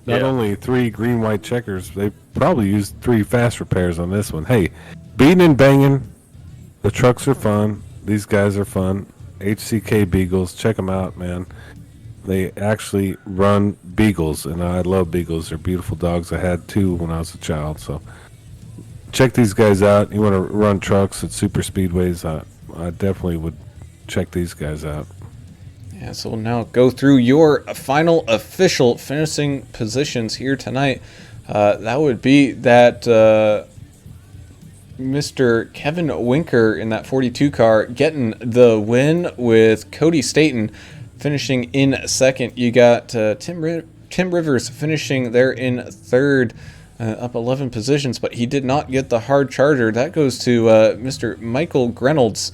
Not only 3 green white checkers, they probably used 3 fast repairs on this one. Hey, beating and banging, the trucks are fun. These guys are fun. HCK Beagles, check them out, man. They actually run Beagles, and I love Beagles. They're beautiful dogs. I had 2 when I was a child, so check these guys out. You want to run trucks at super speedways, I definitely would check these guys out. Yeah, so we'll now go through your final official finishing positions here tonight. That would be that Mr. Kevin Winker in that 42 car getting the win, with Cody Staten finishing in second. You got Tim Rivers finishing there in third, up 11 positions, but he did not get the hard charger. That goes to Mr. Michael Grenolds.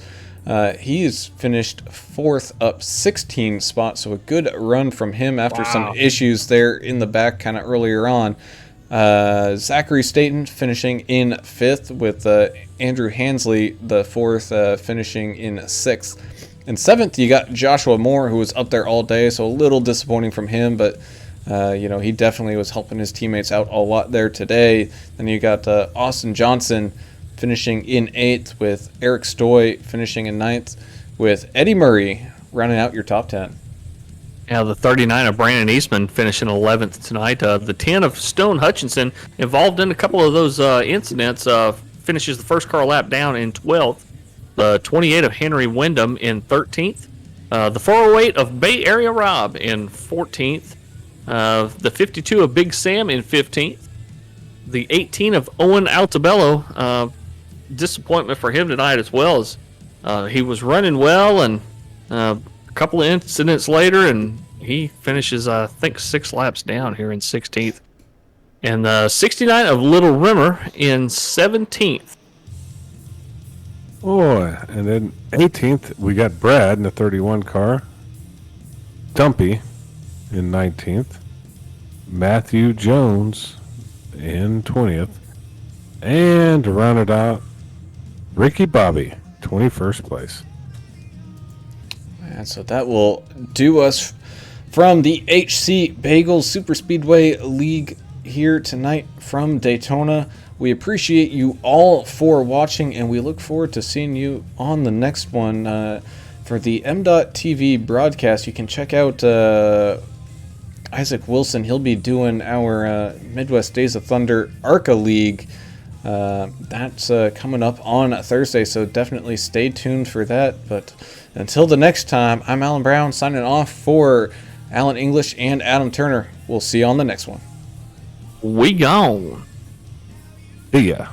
He's finished fourth, up 16 spots, so a good run from him after some issues there in the back kind of earlier on. Zachary Staten finishing in fifth, with Andrew Hansley, the fourth, finishing in sixth. In seventh, you got Joshua Moore, who was up there all day, so a little disappointing from him, but he definitely was helping his teammates out a lot there today. Then you got Austin Johnson finishing in eighth, with Eric Stoy finishing in ninth, with Eddie Murray rounding out your top 10. Yeah, the 39 of Brandon Eastman finishing 11th tonight. The 10 of Stone Hutchinson, involved in a couple of those incidents, finishes the first car lap down in 12th. The 28 of Henry Wyndham in 13th. The 408 of Bay Area Rob in 14th. The 52 of Big Sam in 15th. The 18 of Owen Altabello, disappointment for him tonight as well, as he was running well, and a couple of incidents later, and he finishes, I think, 6 laps down here in 16th. And the 69 of Little Rimmer in 17th. Oh, and then 18th, we got Brad in the 31 car. Dumpy in 19th. Matthew Jones in 20th. And to round it out, Ricky Bobby, 21st place. And so that will do us from the HC Beagles Superspeedway League here tonight from Daytona. We appreciate you all for watching, and we look forward to seeing you on the next one. For the M.TV broadcast, you can check out Isaac Wilson. He'll be doing our Midwest Days of Thunder ARCA League. That's coming up on Thursday, so definitely stay tuned for that. But until the next time, I'm Alan Brown signing off for Alan English and Adam Turner. We'll see you on the next one. We gone. See ya.